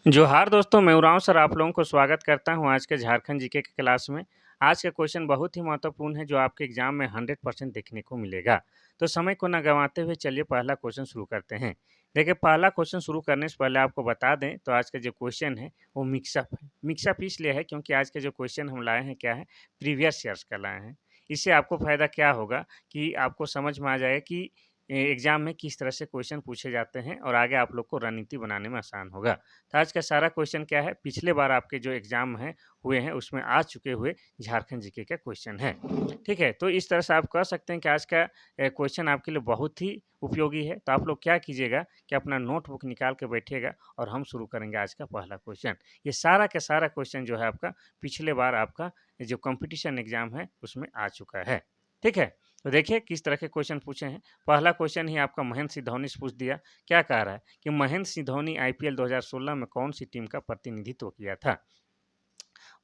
जोहार दोस्तों, मैं उरांव सर आप लोगों को स्वागत करता हूँ आज के झारखंड जीके के क्लास में। आज का क्वेश्चन बहुत ही महत्वपूर्ण है जो आपके एग्जाम में 100% देखने को मिलेगा। तो समय को ना गंवाते हुए चलिए पहला क्वेश्चन शुरू करते हैं। देखिए पहला क्वेश्चन शुरू करने से पहले आपको बता दें तो आज का जो क्वेश्चन है वो मिक्सअप है। मिक्सअप इसलिए है क्योंकि आज के जो क्वेश्चन हम लाए हैं क्या है, प्रीवियस ईयर्स का लाए हैं। इससे आपको फ़ायदा क्या होगा कि आपको समझ में आ जाएगा कि एग्जाम में किस तरह से क्वेश्चन पूछे जाते हैं और आगे आप लोग को रणनीति बनाने में आसान होगा। तो आज का सारा क्वेश्चन क्या है, पिछले बार आपके जो एग्जाम हैं हुए हैं उसमें आ चुके हुए झारखंड जीके का क्वेश्चन है। ठीक है, तो इस तरह से आप कह सकते हैं कि आज का क्वेश्चन आपके लिए बहुत ही उपयोगी है। तो आप लोग क्या कीजिएगा कि अपना नोटबुक निकाल के बैठिएगा और हम शुरू करेंगे आज का पहला क्वेश्चन। ये सारा का सारा क्वेश्चन जो है आपका पिछले बार आपका जो कंपटीशन एग्जाम है उसमें आ चुका है। ठीक है, तो देखिए किस तरह के क्वेश्चन पूछे हैं। पहला क्वेश्चन ही आपका महेंद्र सिंह धोनी से पूछ दिया। क्या कह रहा है कि महेंद्र सिंह धोनी आईपीएल 2016 में कौन सी टीम का प्रतिनिधित्व किया था?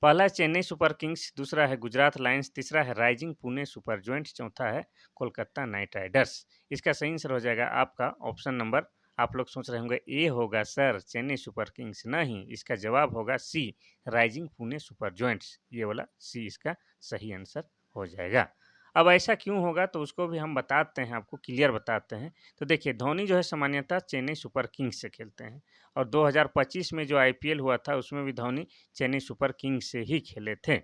पहला है चेन्नई सुपर किंग्स, दूसरा है गुजरात लायंस, तीसरा है राइजिंग पुणे सुपर जॉइंट, चौथा है कोलकाता नाइट राइडर्स। इसका सही आंसर हो जाएगा आपका ऑप्शन नंबर। आप लोग सोच रहे होंगे ए होगा सर चेन्नई सुपर किंग्स, नहीं, इसका जवाब होगा सी राइजिंग पुणे सुपर जॉइंट्स। ये वाला सी इसका सही आंसर हो जाएगा। अब ऐसा क्यों होगा तो उसको भी हम बताते हैं, आपको क्लियर बताते हैं। तो देखिए धोनी जो है सामान्यतः चेन्नई सुपर किंग्स से खेलते हैं और 2025 में जो आईपीएल हुआ था उसमें भी धोनी चेन्नई सुपर किंग्स से ही खेले थे।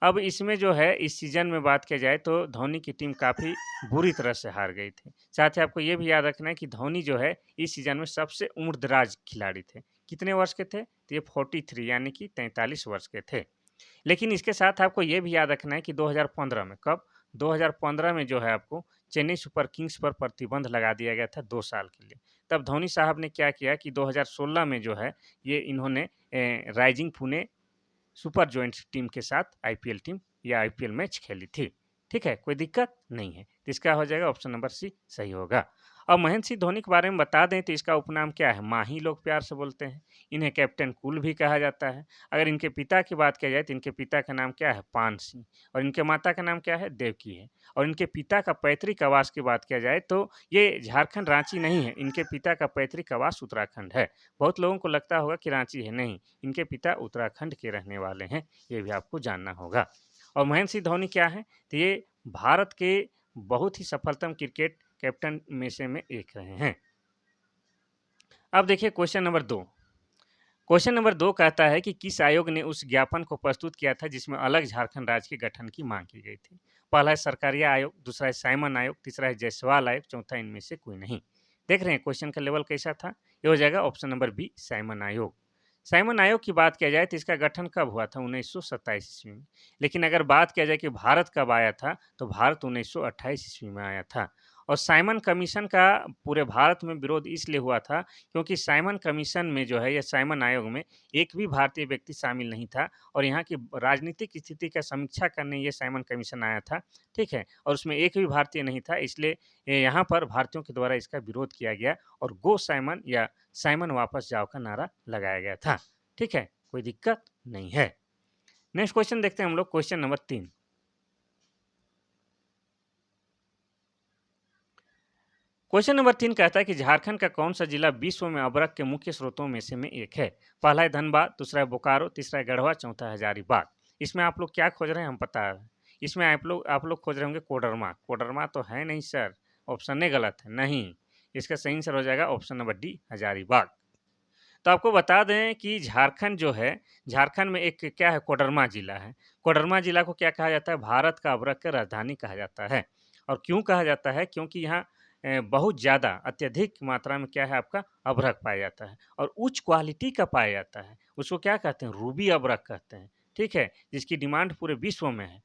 अब इसमें जो है इस सीज़न में बात किया जाए तो धोनी की टीम काफ़ी बुरी तरह से हार गई थी। साथ ही आपको ये भी याद रखना है कि धोनी जो है इस सीज़न में सबसे उम्रदराज खिलाड़ी थे। कितने वर्ष के थे? तो ये 43 यानी कि 43 वर्ष के थे। लेकिन इसके साथ आपको ये भी याद रखना है कि 2015 में कब? 2015 में जो है आपको चेन्नई सुपर किंग्स पर प्रतिबंध लगा दिया गया था 2 साल के लिए। तब धोनी साहब ने क्या किया कि 2016 में जो है ये इन्होंने rising Pune super joints team के साथ आईपीएल टीम या आईपीएल मैच खेली थी। ठीक है, कोई दिक्कत नहीं है। तो इसका हो जाएगा ऑप्शन नंबर सी सही होगा। अब महेंद्र सिंह धोनी के बारे में बता दें तो इसका उपनाम क्या है? माही लोग प्यार से बोलते हैं। इन्हें कैप्टन कूल भी कहा जाता है। अगर इनके पिता की बात किया जाए तो इनके पिता का नाम क्या है? पान सिंह। और इनके माता का नाम क्या है? देवकी है। और इनके पिता का पैतृक आवास की बात किया जाए तो ये झारखंड रांची नहीं है, इनके पिता का पैतृक आवास उत्तराखंड है। बहुत लोगों को लगता होगा कि रांची है, नहीं, इनके पिता उत्तराखंड के रहने वाले हैं, ये भी आपको जानना होगा। और महेंद्र सिंह धोनी क्या है? तो ये भारत के बहुत ही सफलतम क्रिकेट कैप्टन में से में एक रहे हैं। अब देखिए क्वेश्चन नंबर 2। क्वेश्चन नंबर 2 कहता है कि किस आयोग ने उस ज्ञापन को प्रस्तुत किया था जिसमें अलग झारखंड राज्य के गठन की मांग की गई थी? पहला है सरकारिया आयोग, दूसरा है साइमन आयोग, तीसरा है जायसवाल आयोग, चौथा इनमें से कोई नहीं। देख रहे हैं क्वेश्चन का लेवल कैसा था? ये हो जाएगा ऑप्शन नंबर बी साइमन आयोग। साइमन आयोग की बात किया जाए तो इसका गठन कब हुआ था? 1927 ईस्वी में। लेकिन अगर बात किया जाए कि भारत कब आया था तो भारत 1928 ईस्वी में आया था। और साइमन कमीशन का पूरे भारत में विरोध इसलिए हुआ था क्योंकि साइमन कमीशन में जो है या साइमन आयोग में एक भी भारतीय व्यक्ति शामिल नहीं था और यहाँ की राजनीतिक स्थिति का समीक्षा करने ये साइमन कमीशन आया था। ठीक है, और उसमें एक भी भारतीय नहीं था, इसलिए यहाँ पर भारतीयों के द्वारा इसका विरोध किया गया और गो साइमन या साइमन वापस जाओ का नारा लगाया गया था। ठीक है, कोई दिक्कत नहीं है। नेक्स्ट क्वेश्चन देखते हैं हम लोग, क्वेश्चन नंबर 3। क्वेश्चन नंबर 3 कहता है कि झारखंड का कौन सा जिला विश्व में अभ्रक के मुख्य स्रोतों में से में एक है? पहला है धनबाद, दूसरा है बोकारो, तीसरा है गढ़वा, चौथा है हजारीबाग। इसमें आप लोग क्या खोज रहे हैं हम पता है। इसमें आप लोग खोज रहे होंगे कोडरमा। कोडरमा तो है नहीं सर, ऑप्शन ए गलत है, नहीं। इसका सही आंसर हो जाएगा ऑप्शन नंबर डी हजारीबाग। तो आपको बता दें कि झारखंड जो है, झारखंड में एक क्या है, कोडरमा जिला है। कोडरमा जिला को क्या कहा जाता है? भारत का अभ्रक का राजधानी कहा जाता है। और क्यों कहा जाता है? क्योंकि यहाँ बहुत ज़्यादा अत्यधिक मात्रा में क्या है आपका अभ्रक पाया जाता है और उच्च क्वालिटी का पाया जाता है। उसको क्या कहते हैं? रूबी अभ्रक कहते हैं। ठीक है, जिसकी डिमांड पूरे विश्व में है।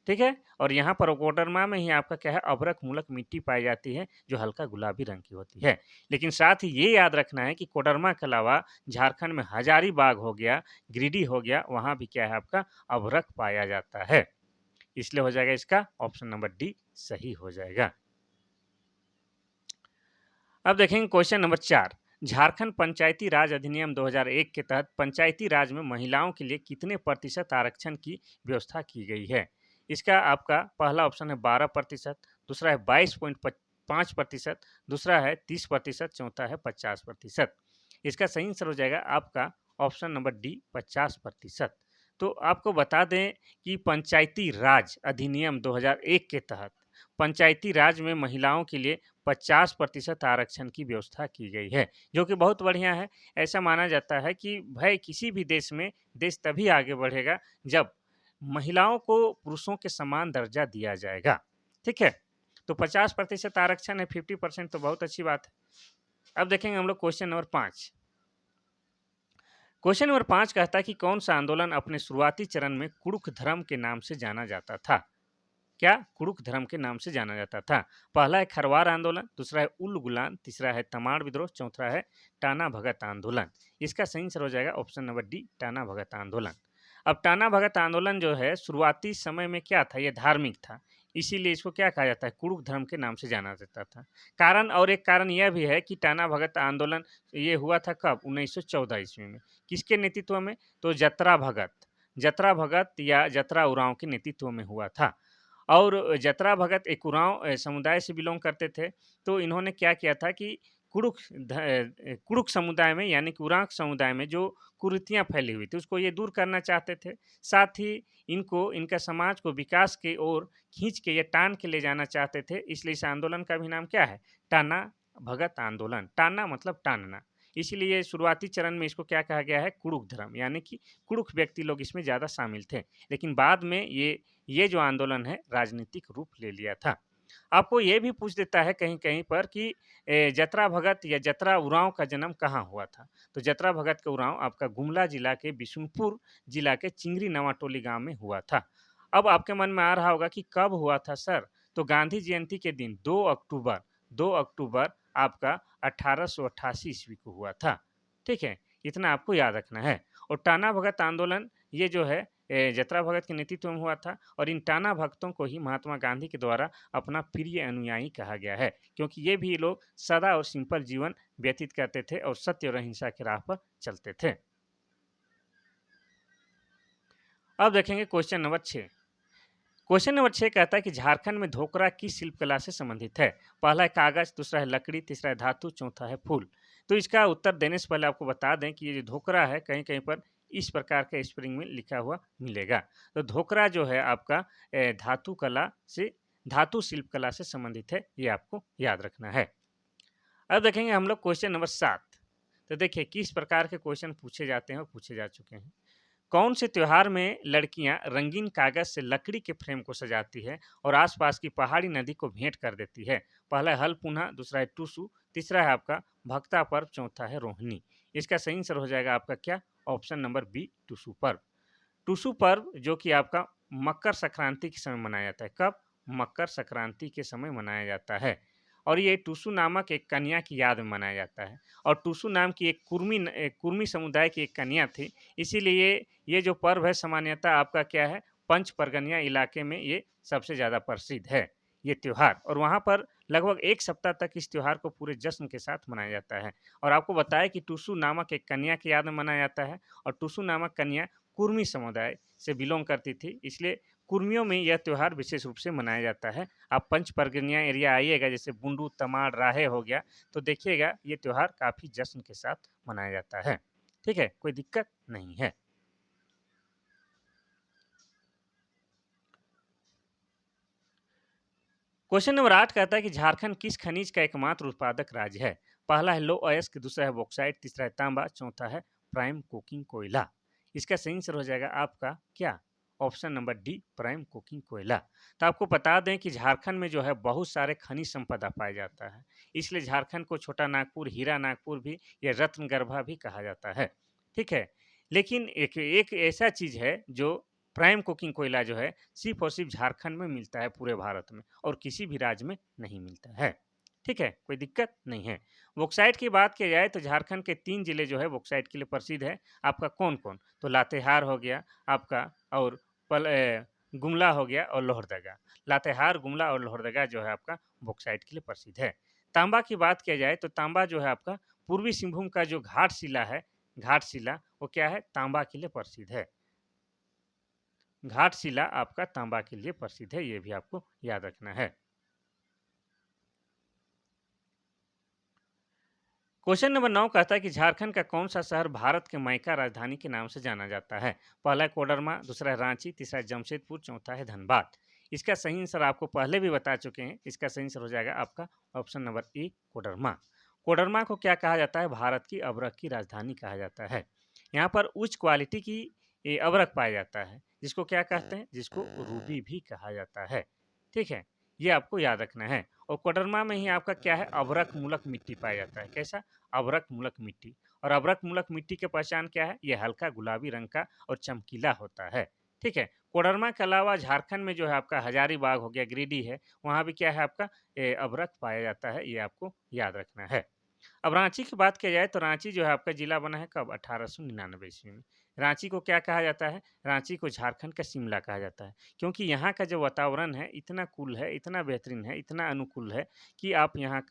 ठीक है, और यहाँ पर कोडरमा में ही आपका क्या है, अभ्रक मूलक मिट्टी पाई जाती है जो हल्का गुलाबी रंग की होती है। लेकिन साथ ही ये याद रखना है कि कोडरमा के अलावा झारखंड में हजारीबाग हो गया, गिरिडीह हो गया, वहाँ भी क्या है आपका अभ्रक पाया जाता है। इसलिए हो जाएगा इसका ऑप्शन नंबर डी सही हो जाएगा। अब देखेंगे क्वेश्चन नंबर 4। झारखंड पंचायती राज अधिनियम 2001 के तहत पंचायती राज में महिलाओं के लिए कितने प्रतिशत आरक्षण की व्यवस्था की गई है? इसका आपका पहला ऑप्शन है 12%, दूसरा है 22.5%, दूसरा है 30%, चौथा है 50%। इसका सही आंसर हो जाएगा आपका ऑप्शन नंबर डी 50%। तो आपको बता दें कि पंचायती राज अधिनियम 2001 के तहत पंचायती राज में महिलाओं के लिए 50% आरक्षण की व्यवस्था की गई है, जो कि बहुत बढ़िया है। ऐसा माना जाता है कि भाई किसी भी देश में देश तभी आगे बढ़ेगा जब महिलाओं को पुरुषों के समान दर्जा दिया जाएगा। ठीक है, तो 50% आरक्षण है, 50% तो बहुत अच्छी बात है। अब देखेंगे हम लोग क्वेश्चन नंबर 5। क्वेश्चन नंबर 5 कहता है कि कौन सा आंदोलन अपने शुरुआती चरण में कुड़ुख धर्म के नाम से जाना जाता था? क्या कुड़ुख धर्म के नाम से जाना जाता था? पहला है खरवार आंदोलन, दूसरा है उल गुलान, तीसरा है तमाड़ विद्रोह, चौथा है टाना भगत आंदोलन। इसका सही आंसर हो जाएगा option number D Tana Bhagat आंदोलन। अब टाना भगत आंदोलन जो है शुरुआती समय में क्या था, यह धार्मिक था, इसीलिए इसको क्या कहा जाता है, कुड़ुख धर्म के नाम से जाना जाता था। कारण और एक कारण यह भी है कि टाना भगत आंदोलन ये हुआ था कब, 1914 ईस्वी में। किसके नेतृत्व में? तो जतरा भगत या जतरा उरांव के नेतृत्व में हुआ था। और जतरा भगत एक उरांव समुदाय से बिलोंग करते थे। तो इन्होंने क्या किया था कि कुड़ुक समुदाय में यानी कि उरांव समुदाय में जो कुरीतियाँ फैली हुई थी उसको ये दूर करना चाहते थे। साथ ही इनको इनका समाज को विकास की ओर खींच के या टान के ले जाना चाहते थे। इसलिए इस आंदोलन का भी नाम क्या है, टाना भगत आंदोलन। टाना मतलब टानना, इसीलिए शुरुआती चरण में इसको क्या कहा गया है, कुड़ुक धर्म, यानी कि कुड़ुक व्यक्ति लोग इसमें ज़्यादा शामिल थे। लेकिन बाद में ये जो आंदोलन है राजनीतिक रूप ले लिया था। आपको ये भी पूछ देता है कहीं-कहीं पर कि जतरा भगत या जतरा उरांव का जन्म कहाँ हुआ था? तो जतरा भगत का उरांव आपका गुमला जिला के बिशुनपुर जिला के चिंगरी नवाटोली गाँव में हुआ था। अब आपके मन में आ रहा होगा कि कब हुआ था सर? तो गांधी जयंती के दिन 2 अक्टूबर आपका 1888 ईस्वी को हुआ था। ठीक है? इतना आपको याद रखना है। और टाना भगत आंदोलन ये जो है जतरा भगत के नेतृत्व में हुआ था और इन टाना भगतों को ही महात्मा गांधी के द्वारा अपना प्रिय अनुयायी कहा गया है, क्योंकि ये भी लोग सदा और सिंपल जीवन व्यतीत करते थे और सत्य और अहिंसा की राह पर चलते थे। अब देखेंगे क्वेश्चन नंबर 6। क्वेश्चन नंबर 6 कहता है कि झारखंड में धोकरा किस शिल्प कला से संबंधित है? पहला है कागज, दूसरा है लकड़ी, तीसरा है धातु, चौथा है फूल। तो इसका उत्तर देने से पहले आपको बता दें कि ये जो धोकरा है कहीं-कहीं पर इस प्रकार के स्प्रिंग में लिखा हुआ मिलेगा। तो धोकरा जो है आपका धातु शिल्प कला से संबंधित है, ये आपको याद रखना है। अब देखेंगे हम लोग क्वेश्चन नंबर 7। तो देखिए किस प्रकार के क्वेश्चन पूछे जाते हैं और पूछे जा चुके हैं। कौन से त्योहार में लड़कियां रंगीन कागज से लकड़ी के फ्रेम को सजाती है और आसपास की पहाड़ी नदी को भेंट कर देती है? पहला है हल पुनः, दूसरा है टूसू, तीसरा है आपका भक्ता पर्व, चौथा है रोहिणी। इसका सही आंसर हो जाएगा आपका क्या, ऑप्शन नंबर बी टूसू पर्व। टूसू पर्व जो कि आपका मकर संक्रांति के समय मनाया जाता है। कब? मकर संक्रांति के समय मनाया जाता है। और ये टूसू नामक एक कन्या की याद में मनाया जाता है। और टूसू नाम की एक कुर्मी समुदाय की एक कन्या थी, इसीलिए ये जो पर्व है सामान्यतः आपका क्या है, पंच परगनिया इलाके में ये सबसे ज़्यादा प्रसिद्ध है ये त्योहार। और वहाँ पर लगभग 1 सप्ताह तक इस त्योहार को पूरे जश्न के साथ मनाया जाता है। और आपको बताया कि टूसू नामक एक कन्या की याद में मनाया जाता है और टूसू नामक कन्या कुर्मी समुदाय से बिलोंग करती थी, इसलिए कुर्मियों में यह त्योहार विशेष रूप से मनाया जाता है। आप पंच परगनिया एरिया आइएगा, जैसे बुंडू, तमाड़, राहे हो गया, तो देखिएगा ये त्योहार काफ़ी जश्न के साथ मनाया जाता है। ठीक है, कोई दिक्कत नहीं है। क्वेश्चन नंबर 8 कहता है कि झारखंड किस खनिज का एकमात्र उत्पादक राज्य है? पहला है लो अयस्क, दूसरा है बॉक्साइट, तीसरा है तांबा, चौथा है प्राइम कोकिंग कोयला। इसका सही आंसर हो जाएगा आपका क्या, option number D prime coking कोयला। तो आपको बता दें कि झारखंड में जो है बहुत सारे खनिज संपदा पाया जाता है, इसलिए झारखंड को छोटा नागपुर, हीरा नागपुर भी या रत्नगर्भा भी कहा जाता है। ठीक है, लेकिन एक एक ऐसा चीज है जो प्राइम कुकिंग कोयला जो है सिर्फ और सिर्फ झारखंड में मिलता है पूरे भारत में, और किसी भी राज्य में नहीं मिलता है। ठीक है, कोई दिक्कत नहीं है। बॉक्साइट की बात की जाए तो झारखंड के 3 जिले जो है बॉक्साइट के लिए प्रसिद्ध है। आपका कौन-कौन? तो लातेहार हो गया आपका, और गुमला हो गया और लोहरदगा। लातेहार, गुमला और लोहरदगा जो है आपका बॉक्साइट के लिए प्रसिद्ध है। तांबा की बात किया जाए तो तांबा जो है आपका पूर्वी सिंहभूम का जो घाटशिला है, घाटशिला वो क्या है, तांबा के लिए प्रसिद्ध है। घाटशिला आपका तांबा के लिए प्रसिद्ध है, ये भी आपको याद रखना है। क्वेश्चन नंबर 9 कहता है कि झारखंड का कौन सा शहर भारत के मायका राजधानी के नाम से जाना जाता है? पहला है कोडरमा, दूसरा है रांची, तीसरा है जमशेदपुर, चौथा है धनबाद। इसका सही आंसर आपको पहले भी बता चुके हैं। इसका सही आंसर हो जाएगा आपका option number A Koderma. Koderma को क्या कहा जाता है? भारत की अबरख की राजधानी कहा जाता है। यहाँ पर उच्च क्वालिटी की अबरख पाया जाता है, जिसको क्या कहते हैं? जिसको रूबी भी कहा जाता है। ठीक है, ये आपको याद रखना है। और कोडरमा में ही आपका क्या है? अभ्रक मूलक मिट्टी पाया जाता है। कैसा? अभ्रक मूलक मिट्टी। और अभ्रक मूलक मिट्टी की पहचान क्या है? ये हल्का गुलाबी रंग का और चमकीला होता है। ठीक है, कोडरमा के अलावा झारखंड में जो है आपका हजारीबाग हो गया, गिरिडीह है, वहाँ भी क्या है आपका अभ्रक पाया जाता है। ये आपको याद रखना है। अब रांची की बात किया जाए तो रांची जो है आपका जिला बना है कब? 1899 ईस्वी में। रांची को क्या कहा जाता है? रांची को झारखंड का शिमला कहा जाता है, क्योंकि यहाँ का जो वातावरण है इतना कूल है, इतना बेहतरीन है, इतना अनुकूल है कि आप यहाँ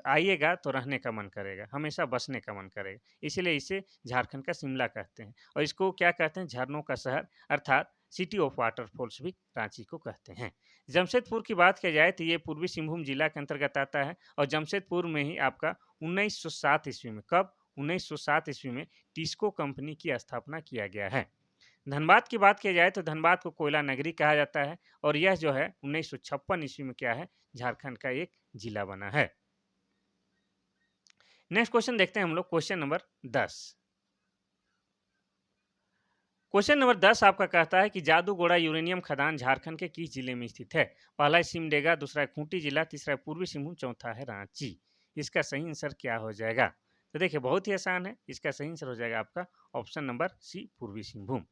आइएगा तो रहने का मन करेगा, हमेशा बसने का मन करेगा। इसीलिए इसे झारखंड का शिमला कहते हैं। और इसको क्या कहते हैं? झरनों का शहर, अर्थात सिटी ऑफ वाटरफॉल्स भी रांची को कहते हैं। जमशेदपुर की बात की जाए तो ये पूर्वी सिंहभूम जिला के अंतर्गत आता है और जमशेदपुर में ही आपका 1907 ईस्वी में, कब? 1907 ईस्वी में टिस्को कंपनी की स्थापना किया गया है। धनबाद की बात की जाए तो धनबाद को कोयला नगरी कहा जाता है और यह जो है 1956 ईस्वी में क्या है? झारखंड का एक जिला बना है। नेक्स्ट क्वेश्चन देखते हैं हम लोग, क्वेश्चन नंबर 10। क्वेश्चन नंबर 10 आपका कहता है कि जादूगोड़ा यूरेनियम खदान झारखंड के किस जिले में स्थित है? पहला है सिमडेगा, दूसरा है खूंटी जिला, तीसरा है पूर्वी सिंहभूम, चौथा है रांची। इसका सही आंसर क्या हो जाएगा? तो देखिए बहुत ही आसान है। इसका सही आंसर हो जाएगा आपका ऑप्शन नंबर सी, पूर्वी सिंहभूम।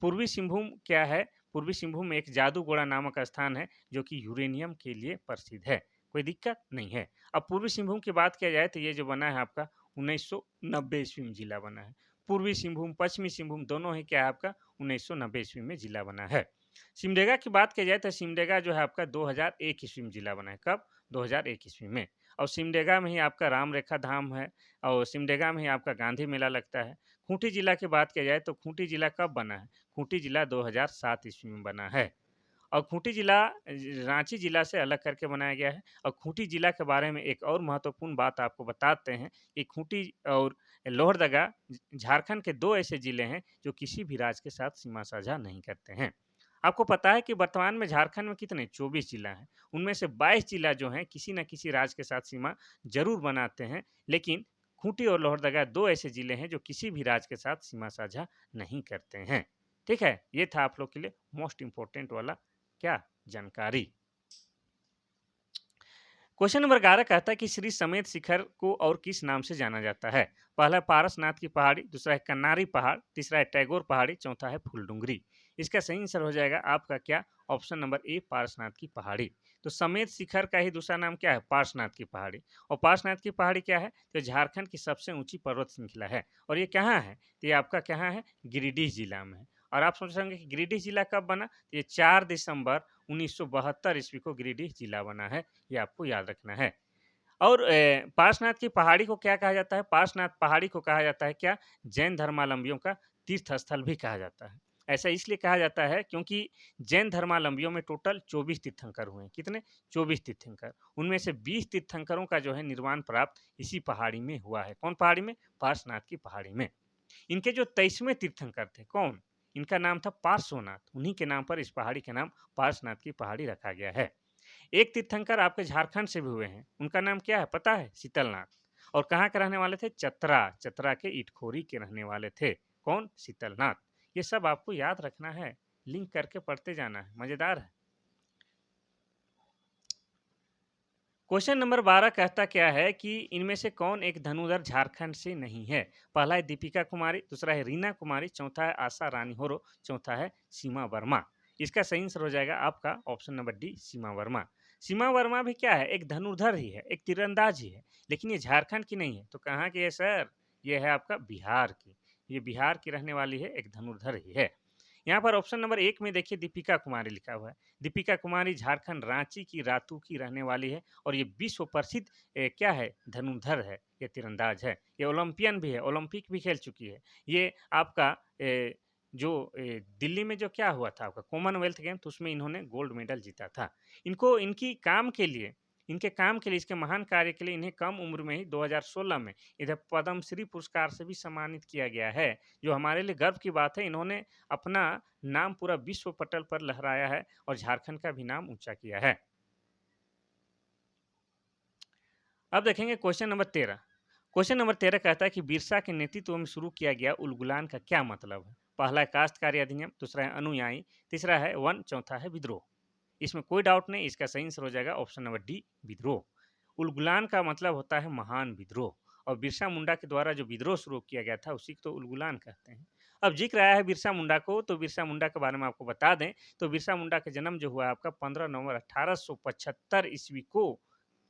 पूर्वी सिंहभूम क्या है? पूर्वी सिंहभूम में एक जादूगोड़ा नामक स्थान है जो कि यूरेनियम के लिए प्रसिद्ध है। कोई दिक्कत नहीं है। अब पूर्वी सिंहभूम की बात किया जाए तो ये जो बना है आपका 1990 ईस्वी में जिला बना है। पूर्वी सिंहभूम, पश्चिमी सिंहभूम दोनों ही क्या है आपका 1990 ईस्वी में जिला बना है। सिमडेगा की बात की जाए तो सिमडेगा जो है आपका 2001 ईस्वी में जिला बना है। कब? 2001 ईस्वी में। और सिमडेगा में ही आपका राम रेखा धाम है और सिमडेगा में ही आपका गांधी मेला लगता है। खूंटी जिला की बात की जाए तो खूंटी जिला कब बना है? खूंटी जिला 2007 ईस्वी में बना है। और खूंटी जिला रांची जिला से अलग करके बनाया गया है। और खूंटी जिला के बारे में एक और महत्वपूर्ण बात आपको बताते हैं कि खूंटी और लोहरदगा झारखंड के दो ऐसे जिले हैं जो किसी भी राज्य के साथ सीमा साझा नहीं करते हैं। आपको पता है कि वर्तमान में झारखंड में कितने 24 जिला हैं। उनमें से 22 जिला जो हैं किसी न किसी राज्य के साथ सीमा जरूर बनाते हैं, लेकिन खूंटी और लोहरदगा दो ऐसे जिले हैं जो किसी भी राज्य के साथ सीमा साझा नहीं करते हैं। ठीक है, ये था आप लोग के लिए मोस्ट इंपॉर्टेंट वाला क्या जानकारी। क्वेश्चन नंबर 11 कहता है कि श्री समेत शिखर को और किस नाम से जाना जाता है? पहला है पारसनाथ की पहाड़ी, दूसरा है कन्नारी पहाड़, तीसरा है टैगोर पहाड़ी, चौथा है फूलडुंगरी। इसका सही आंसर हो जाएगा आपका क्या? ऑप्शन नंबर ए, पारसनाथ की पहाड़ी। तो समेत शिखर का ही दूसरा नाम क्या है? पारसनाथ की पहाड़ी। और पारसनाथ की पहाड़ी क्या है? तो झारखंड की सबसे ऊंची पर्वत श्रृंखला है। और ये कहाँ है? तो ये आपका कहाँ है? गिरिडीह जिला में है। और आप सोच रहे होंगे कि गिरिडीह जिला कब बना? तो ये 4 दिसंबर 1972 ईस्वी को गिरिडीह जिला बना है। ये आपको याद रखना है। और पार्श्वनाथ की पहाड़ी को क्या कहा जाता है? पार्श्वनाथ पहाड़ी को कहा जाता है क्या? जैन धर्मावलंबियों का तीर्थ स्थल भी कहा जाता है। ऐसा इसलिए कहा जाता है क्योंकि जैन धर्मावलंबियों में टोटल 24 तीर्थंकर हुए हैं। कितने? 24 तीर्थंकर। उनमें से 20 तीर्थंकरों का जो है निर्वाण प्राप्त इसी पहाड़ी में हुआ है। कौन पहाड़ी में? पार्श्वनाथ की पहाड़ी में। इनके जो 23वें तीर्थंकर थे, कौन? इनका नाम था पार्श्वनाथ। उन्हीं के नाम पर इस पहाड़ी का नाम पार्श्वनाथ की पहाड़ी रखा गया है। एक तीर्थंकर आपके झारखंड से भी हुए हैं। उनका नाम क्या है पता है? शीतलनाथ। और कहाँ के रहने वाले थे? चतरा। चतरा के इटखोरी के रहने वाले थे। कौन? शीतलनाथ। ये सब आपको याद रखना है, लिंक करके पढ़ते जाना है, मजेदार है। क्वेश्चन नंबर 12 कहता क्या है कि इनमें से कौन एक धनुधर झारखंड से नहीं है? पहला है दीपिका कुमारी, दूसरा है रीना कुमारी, चौथा है आशा रानी होरो, चौथा है सीमा वर्मा। इसका सही आंसर हो जाएगा आपका ऑप्शन नंबर डी, सीमा वर्मा। सीमा वर्मा भी क्या है? एक धनुर्धर ही है, एक तीरंदाज ही है, लेकिन ये झारखंड की नहीं है। तो कहाँ की है सर? ये है आपका बिहार की। ये बिहार की रहने वाली है, एक धनुर्धर ही है। यहाँ पर ऑप्शन नंबर 1 में देखिए दीपिका कुमारी लिखा हुआ है। दीपिका कुमारी झारखंड रांची की रातू की रहने वाली है और ये विश्व प्रसिद्ध क्या है? धनुर्धर है, ये तीरंदाज है। ये ओलंपियन भी है, ओलंपिक भी खेल चुकी है। ये आपका दिल्ली में जो क्या हुआ था आपका कॉमनवेल्थ गेम, तो उसमें इन्होंने गोल्ड मेडल जीता था। इनको इनकी काम के लिए इनके काम के लिए, इसके महान कार्य के लिए इन्हें कम उम्र में ही 2016 में इधर पद्मश्री पुरस्कार से भी सम्मानित किया गया है, जो हमारे लिए गर्व की बात है। इन्होंने अपना नाम पूरा विश्व पटल पर लहराया है और झारखंड का भी नाम ऊंचा किया है। अब देखेंगे क्वेश्चन नंबर 13। क्वेश्चन नंबर 13 कहता है कि बिरसा के नेतृत्व में शुरू किया गया उलगुलान का क्या मतलब है? पहला है काश्तकारी अधिनियम, दूसरा है अनुयायी, तीसरा है वन, चौथा है विद्रोह। इसमें कोई डाउट नहीं, इसका सही आंसर हो जाएगा ऑप्शन नंबर डी, विद्रोह। उलगुलान का मतलब होता है महान विद्रोह, और बिरसा मुंडा के द्वारा जो विद्रोह शुरू किया गया था उसी को तो उलगुलान कहते हैं। अब जिक्र आया है बिरसा मुंडा को, तो बिरसा मुंडा के बारे में आपको बता दें, तो बिरसा मुंडा का जन्म जो हुआ आपका 15 नवंबर 1875 ईस्वी को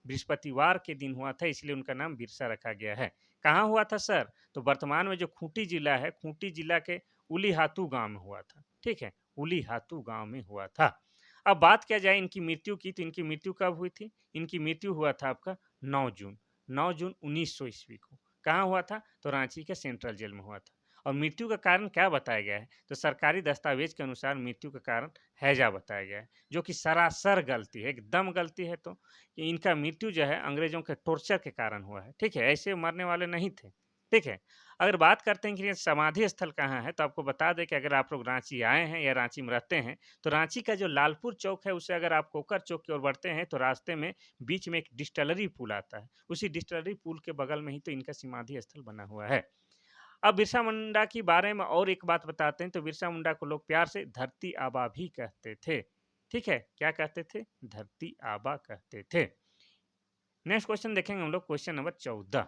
बृहस्पतिवार के दिन हुआ था, इसलिए उनका नाम बिरसा रखा गया है। कहाँ हुआ था सर? तो वर्तमान में जो खूंटी जिला है, खूंटी जिला के उलीहातू गांव में हुआ था। ठीक है, उलीहातू गांव में हुआ था। अब बात किया जाए इनकी मृत्यु की, तो इनकी मृत्यु कब हुई थी? इनकी मृत्यु हुआ था आपका 9 जून, 9 जून 1900 ईस्वी को। कहाँ हुआ था? तो रांची के सेंट्रल जेल में हुआ था। और मृत्यु का कारण क्या बताया गया है? तो सरकारी दस्तावेज के अनुसार मृत्यु का कारण हैजा बताया गया है, जो कि सरासर गलती है, एकदम गलती है। तो कि इनका मृत्यु जो है अंग्रेजों के टॉर्चर के कारण हुआ है। ठीक है, ऐसे मरने वाले नहीं थे। ठीक है, अगर बात करते हैं कि ये समाधि स्थल कहाँ है, तो आपको बता दें कि अगर आप लोग रांची आए हैं या रांची में रहते हैं, तो रांची का जो लालपुर चौक है, उससे अगर आप कोकर चौक की ओर बढ़ते हैं, तो रास्ते में बीच में एक डिस्टलरी पुल आता है। उसी डिस्टलरी पुल के बगल में ही तो इनका समाधि स्थल बना हुआ है। अब बिरसा मुंडा के बारे में और एक बात बताते हैं, तो बिरसा मुंडा को लोग प्यार से धरती आबा भी कहते थे। ठीक है, क्या कहते थे? धरती आबा कहते थे। नेक्स्ट क्वेश्चन देखेंगे हम लोग, क्वेश्चन नंबर 14।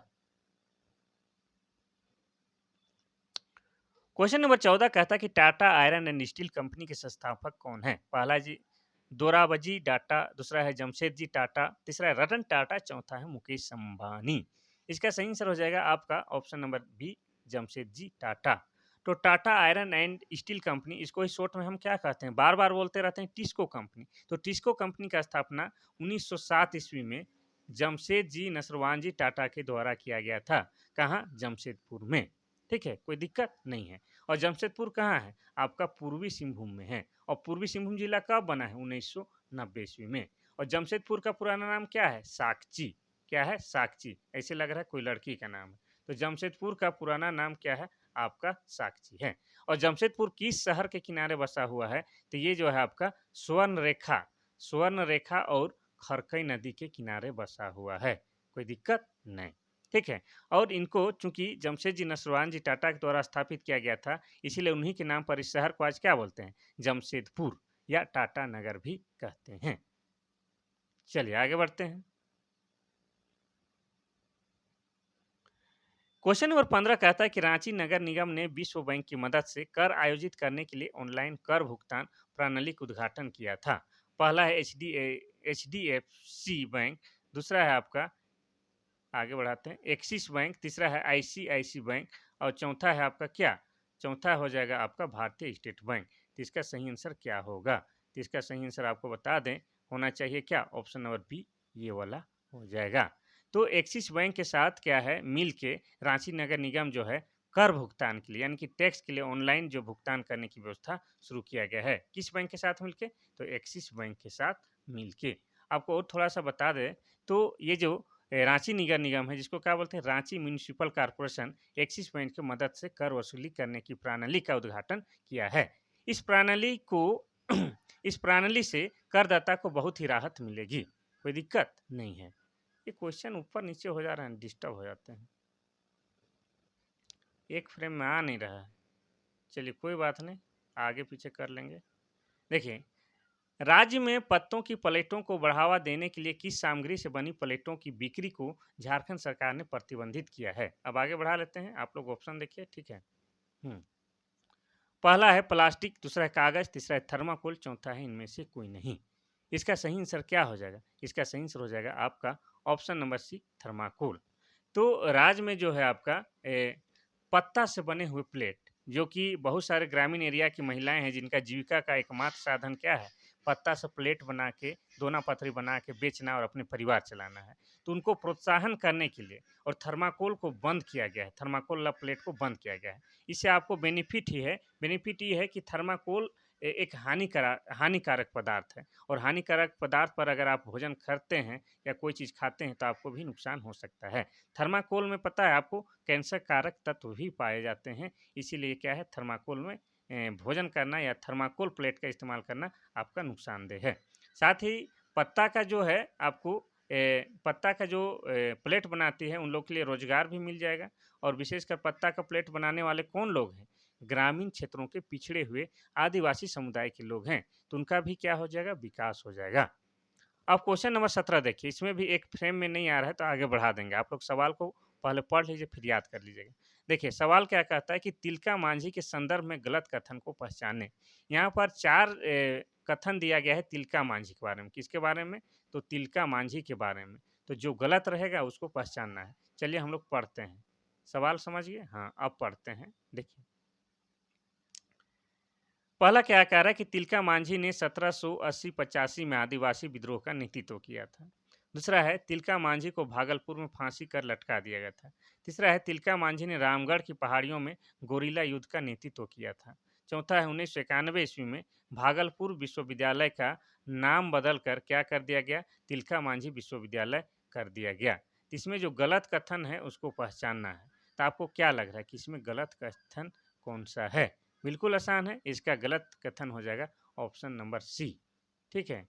क्वेश्चन नंबर 14 कहता है कि Tata iron and steel company के संस्थापक कौन है? पहला जी दोराबजी टाटा, दूसरा है जमशेदजी टाटा, तीसरा है रतन टाटा, चौथा है मुकेश अंबानी। इसका सही आंसर हो जाएगा आपका option number B, Jamshedji Tata. तो Tata iron and steel company, इसको ही शॉर्ट में हम क्या कहते हैं, बार बार बोलते रहते हैं, टिस्को कंपनी। तो टिस्को कंपनी का स्थापना 1907 ईस्वी में जमशेद जी नसरवान जी टाटा के द्वारा किया गया था। कहाँ? जमशेदपुर में। ठीक है, कोई दिक्कत नहीं है। और जमशेदपुर कहाँ है? आपका पूर्वी सिंहभूम में है। और पूर्वी सिंहभूम जिला कब बना है? 1990 ईस्वी में। और जमशेदपुर का पुराना नाम क्या है? साकची। क्या है? साकची। ऐसे लग रहा है कोई लड़की का नाम है। तो जमशेदपुर का पुराना नाम क्या है? आपका साकची है। और जमशेदपुर किस शहर के किनारे बसा हुआ है? तो ये जो है आपका स्वर्ण रेखा और खरकई नदी के किनारे बसा हुआ है। कोई दिक्कत नहीं। ठीक है, और इनको चूंकि जमशेद जी नसरुआन जी टाटा के द्वारा स्थापित किया गया था, इसीलिए उन्हीं के नाम पर इस शहर को आज क्या बोलते हैं? जमशेदपुर या टाटा नगर भी कहते हैं। चलिए आगे बढ़ते हैं। क्वेश्चन नंबर 15 कहता है कि रांची नगर निगम ने विश्व बैंक की मदद से कर आयोजित करने के लिए ऑनलाइन कर भुगतान प्रणाली का उद्घाटन किया था। पहला है H D F C bank, दूसरा है आपका, आगे बढ़ाते हैं, एक्सिस बैंक, तीसरा है आईसीआईसी बैंक, और चौथा है आपका क्या? चौथा हो जाएगा आपका भारतीय स्टेट बैंक। तो इसका सही आंसर क्या होगा? तो इसका सही आंसर आपको बता दें, होना चाहिए क्या? ऑप्शन नंबर बी, ये वाला हो जाएगा। तो एक्सिस बैंक के साथ क्या है, मिल के रांची नगर निगम जो है कर भुगतान के लिए, यानी कि टैक्स के लिए ऑनलाइन जो भुगतान करने की व्यवस्था शुरू किया गया है। किस बैंक के साथ मिलके? तो एक्सिस बैंक के साथ मिलके। आपको और थोड़ा सा बता दें, तो ये जो रांची नगर निगम है, जिसको क्या बोलते हैं, Ranchi municipal corporation, axis bank की मदद से कर वसूली करने की प्रणाली का उद्घाटन किया है। इस प्रणाली को इस प्रणाली से करदाता को बहुत ही राहत मिलेगी, कोई दिक्कत नहीं है। ये क्वेश्चन ऊपर नीचे हो जा रहा है, डिस्टर्ब हो जाते हैं, एक फ्रेम में आ नहीं रहा है। चलिए कोई बात नहीं, आगे पीछे कर लेंगे। देखिए, राज्य में पत्तों की प्लेटों को बढ़ावा देने के लिए किस सामग्री से बनी प्लेटों की बिक्री को झारखंड सरकार ने प्रतिबंधित किया है? अब आगे बढ़ा लेते हैं, आप लोग ऑप्शन देखिए। ठीक है, पहला है प्लास्टिक, दूसरा है कागज, तीसरा है थर्माकोल, चौथा है इनमें से कोई नहीं। इसका सही आंसर क्या हो जाएगा? इसका सही आंसर हो जाएगा आपका ऑप्शन नंबर सी, थर्माकोल। तो राज्य में जो है आपका पत्ता से बने हुए प्लेट, जो कि बहुत सारे ग्रामीण एरिया की महिलाएं हैं जिनका जीविका का एकमात्र साधन क्या है? पत्ता से प्लेट बना के, दोना पथरी बना के बेचना और अपने परिवार चलाना है। तो उनको प्रोत्साहन करने के लिए और थर्माकोल को बंद किया गया है, थर्माकोल प्लेट को बंद किया गया है। इससे आपको बेनिफिट ही है, बेनिफिट ये है कि थर्माकोल एक हानिकारक पदार्थ है और हानिकारक पदार्थ पर अगर आप भोजन करते हैं या कोई चीज़ खाते हैं तो आपको भी नुकसान हो सकता है। थर्माकोल में पता है आपको कैंसर कारक तत्व भी पाए जाते हैं, इसीलिए क्या है थर्माकोल में भोजन करना या थर्माकोल प्लेट का इस्तेमाल करना आपका नुकसानदेह है। साथ ही पत्ता का जो है आपको पत्ता का जो प्लेट बनाती है उन लोग के लिए रोजगार भी मिल जाएगा और विशेषकर पत्ता का प्लेट बनाने वाले कौन लोग हैं? ग्रामीण क्षेत्रों के पिछड़े हुए आदिवासी समुदाय के लोग हैं, तो उनका भी क्या हो जाएगा? विकास हो जाएगा। अब क्वेश्चन नंबर 17 देखिए, इसमें भी एक फ्रेम में नहीं आ रहा है तो आगे बढ़ा देंगे। आप लोग सवाल को पहले पढ़ लीजिए फिर याद कर लीजिएगा। देखिए सवाल क्या कहता है कि तिलका मांझी के संदर्भ में गलत कथन को पहचानें। यहाँ पर 4 कथन दिया गया है तिलका मांझी के बारे में। किसके बारे में? तो तिलका मांझी के बारे में। तो जो गलत रहेगा उसको पहचानना है। चलिए हम लोग पढ़ते हैं। सवाल समझ गए? हाँ, अब पढ़ते हैं। देखिए पहला क्या कह रहा है कि तिलका मांझी ने 1780-85 में आदिवासी विद्रोह का नेतृत्व किया था। दूसरा है तिलका मांझी को भागलपुर में फांसी कर लटका दिया गया था। तीसरा है तिलका मांझी ने रामगढ़ की पहाड़ियों में गोरिल्ला युद्ध का नेतृत्व किया था। चौथा है 1991 ईस्वी में भागलपुर विश्वविद्यालय का नाम बदल कर क्या कर दिया गया? तिलका मांझी विश्वविद्यालय कर दिया गया। तो इसमें जो गलत कथन है उसको पहचानना है। तो आपको क्या लग रहा है कि इसमें गलत कथन कौन सा है? बिल्कुल आसान है, इसका गलत कथन हो जाएगा ऑप्शन नंबर सी। ठीक है,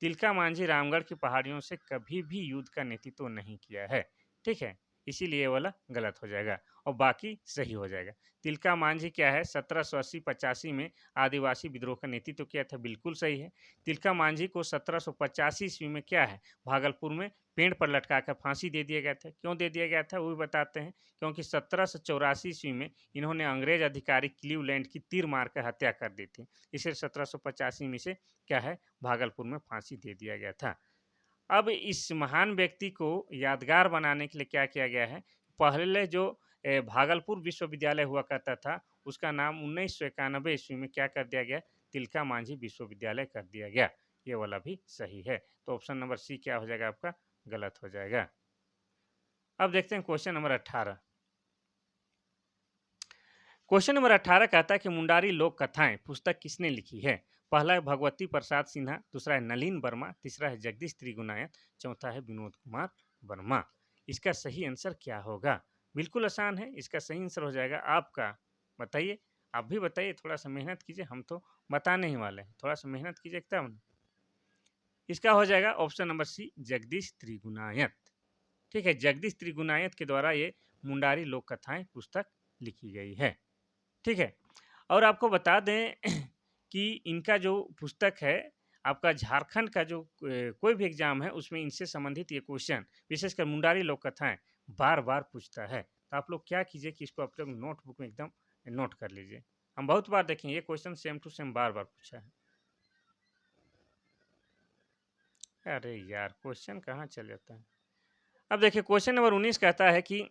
तिलका मांझी रामगढ़ की पहाड़ियों से कभी भी युद्ध का नेतृत्व नहीं किया है। ठीक है, इसीलिए ये वाला गलत हो जाएगा और बाकी सही हो जाएगा। तिलका मांझी क्या है? 1780-85 में आदिवासी विद्रोह का नेतृत्व किया था, बिल्कुल सही है। तिलका मांझी को 1785 ईस्वी में क्या है? भागलपुर में पेड़ पर लटका कर फांसी दे दिया गया था। क्यों दे दिया गया था वो भी बताते हैं। क्योंकि 1784 ईस्वी में इन्होंने अंग्रेज अधिकारी क्लीवलैंड की तीर मारकर हत्या कर दी थी। इसे 1785 में से क्या है? भागलपुर में फांसी दे दिया गया था। अब इस महान व्यक्ति को यादगार बनाने के लिए क्या किया गया है? पहले जो भागलपुर विश्वविद्यालय हुआ करता था, उसका नाम 1991 ईस्वी में क्या कर दिया गया? तिलका मांझी विश्वविद्यालय कर दिया गया। ये वाला भी सही है। तो ऑप्शन नंबर सी क्या हो जाएगा आपका? गलत हो जाएगा। अब देखते हैं क्वेश्चन नंबर 18। क्वेश्चन नंबर 18 कहता है कि मुंडारी लोक कथाएं पुस्तक किसने लिखी है? पहला है भगवती प्रसाद सिन्हा, दूसरा है नलिन वर्मा, तीसरा है जगदीश त्रिगुनायत, चौथा है विनोद कुमार वर्मा। इसका सही आंसर क्या होगा? बिल्कुल आसान है, इसका सही आंसर हो जाएगा आपका, बताइए, आप भी बताइए, थोड़ा सा मेहनत कीजिए, हम तो बताने ही वाले हैं, थोड़ा सा मेहनत कीजिए तब ना। इसका हो जाएगा option number C Jagdish Trigunayat. ठीक है, जगदीश त्रिगुनायत के द्वारा ये मुंडारी लोक कथाएं पुस्तक लिखी गई है। ठीक है, और आपको बता दें कि इनका जो पुस्तक है, आपका झारखंड का जो कोई भी एग्जाम है उसमें इनसे संबंधित ये क्वेश्चन विशेषकर मुंडारी लोक कथाएं बार बार पूछता है। तो आप लोग क्या कीजिए कि इसको आप लोग नोटबुक में एकदम नोट कर लीजिए। हम बहुत बार देखें ये क्वेश्चन सेम टू सेम बार बार पूछा है। अरे यार क्वेश्चन कहाँ चल जाता है। अब देखिए क्वेश्चन नंबर 19 कहता है कि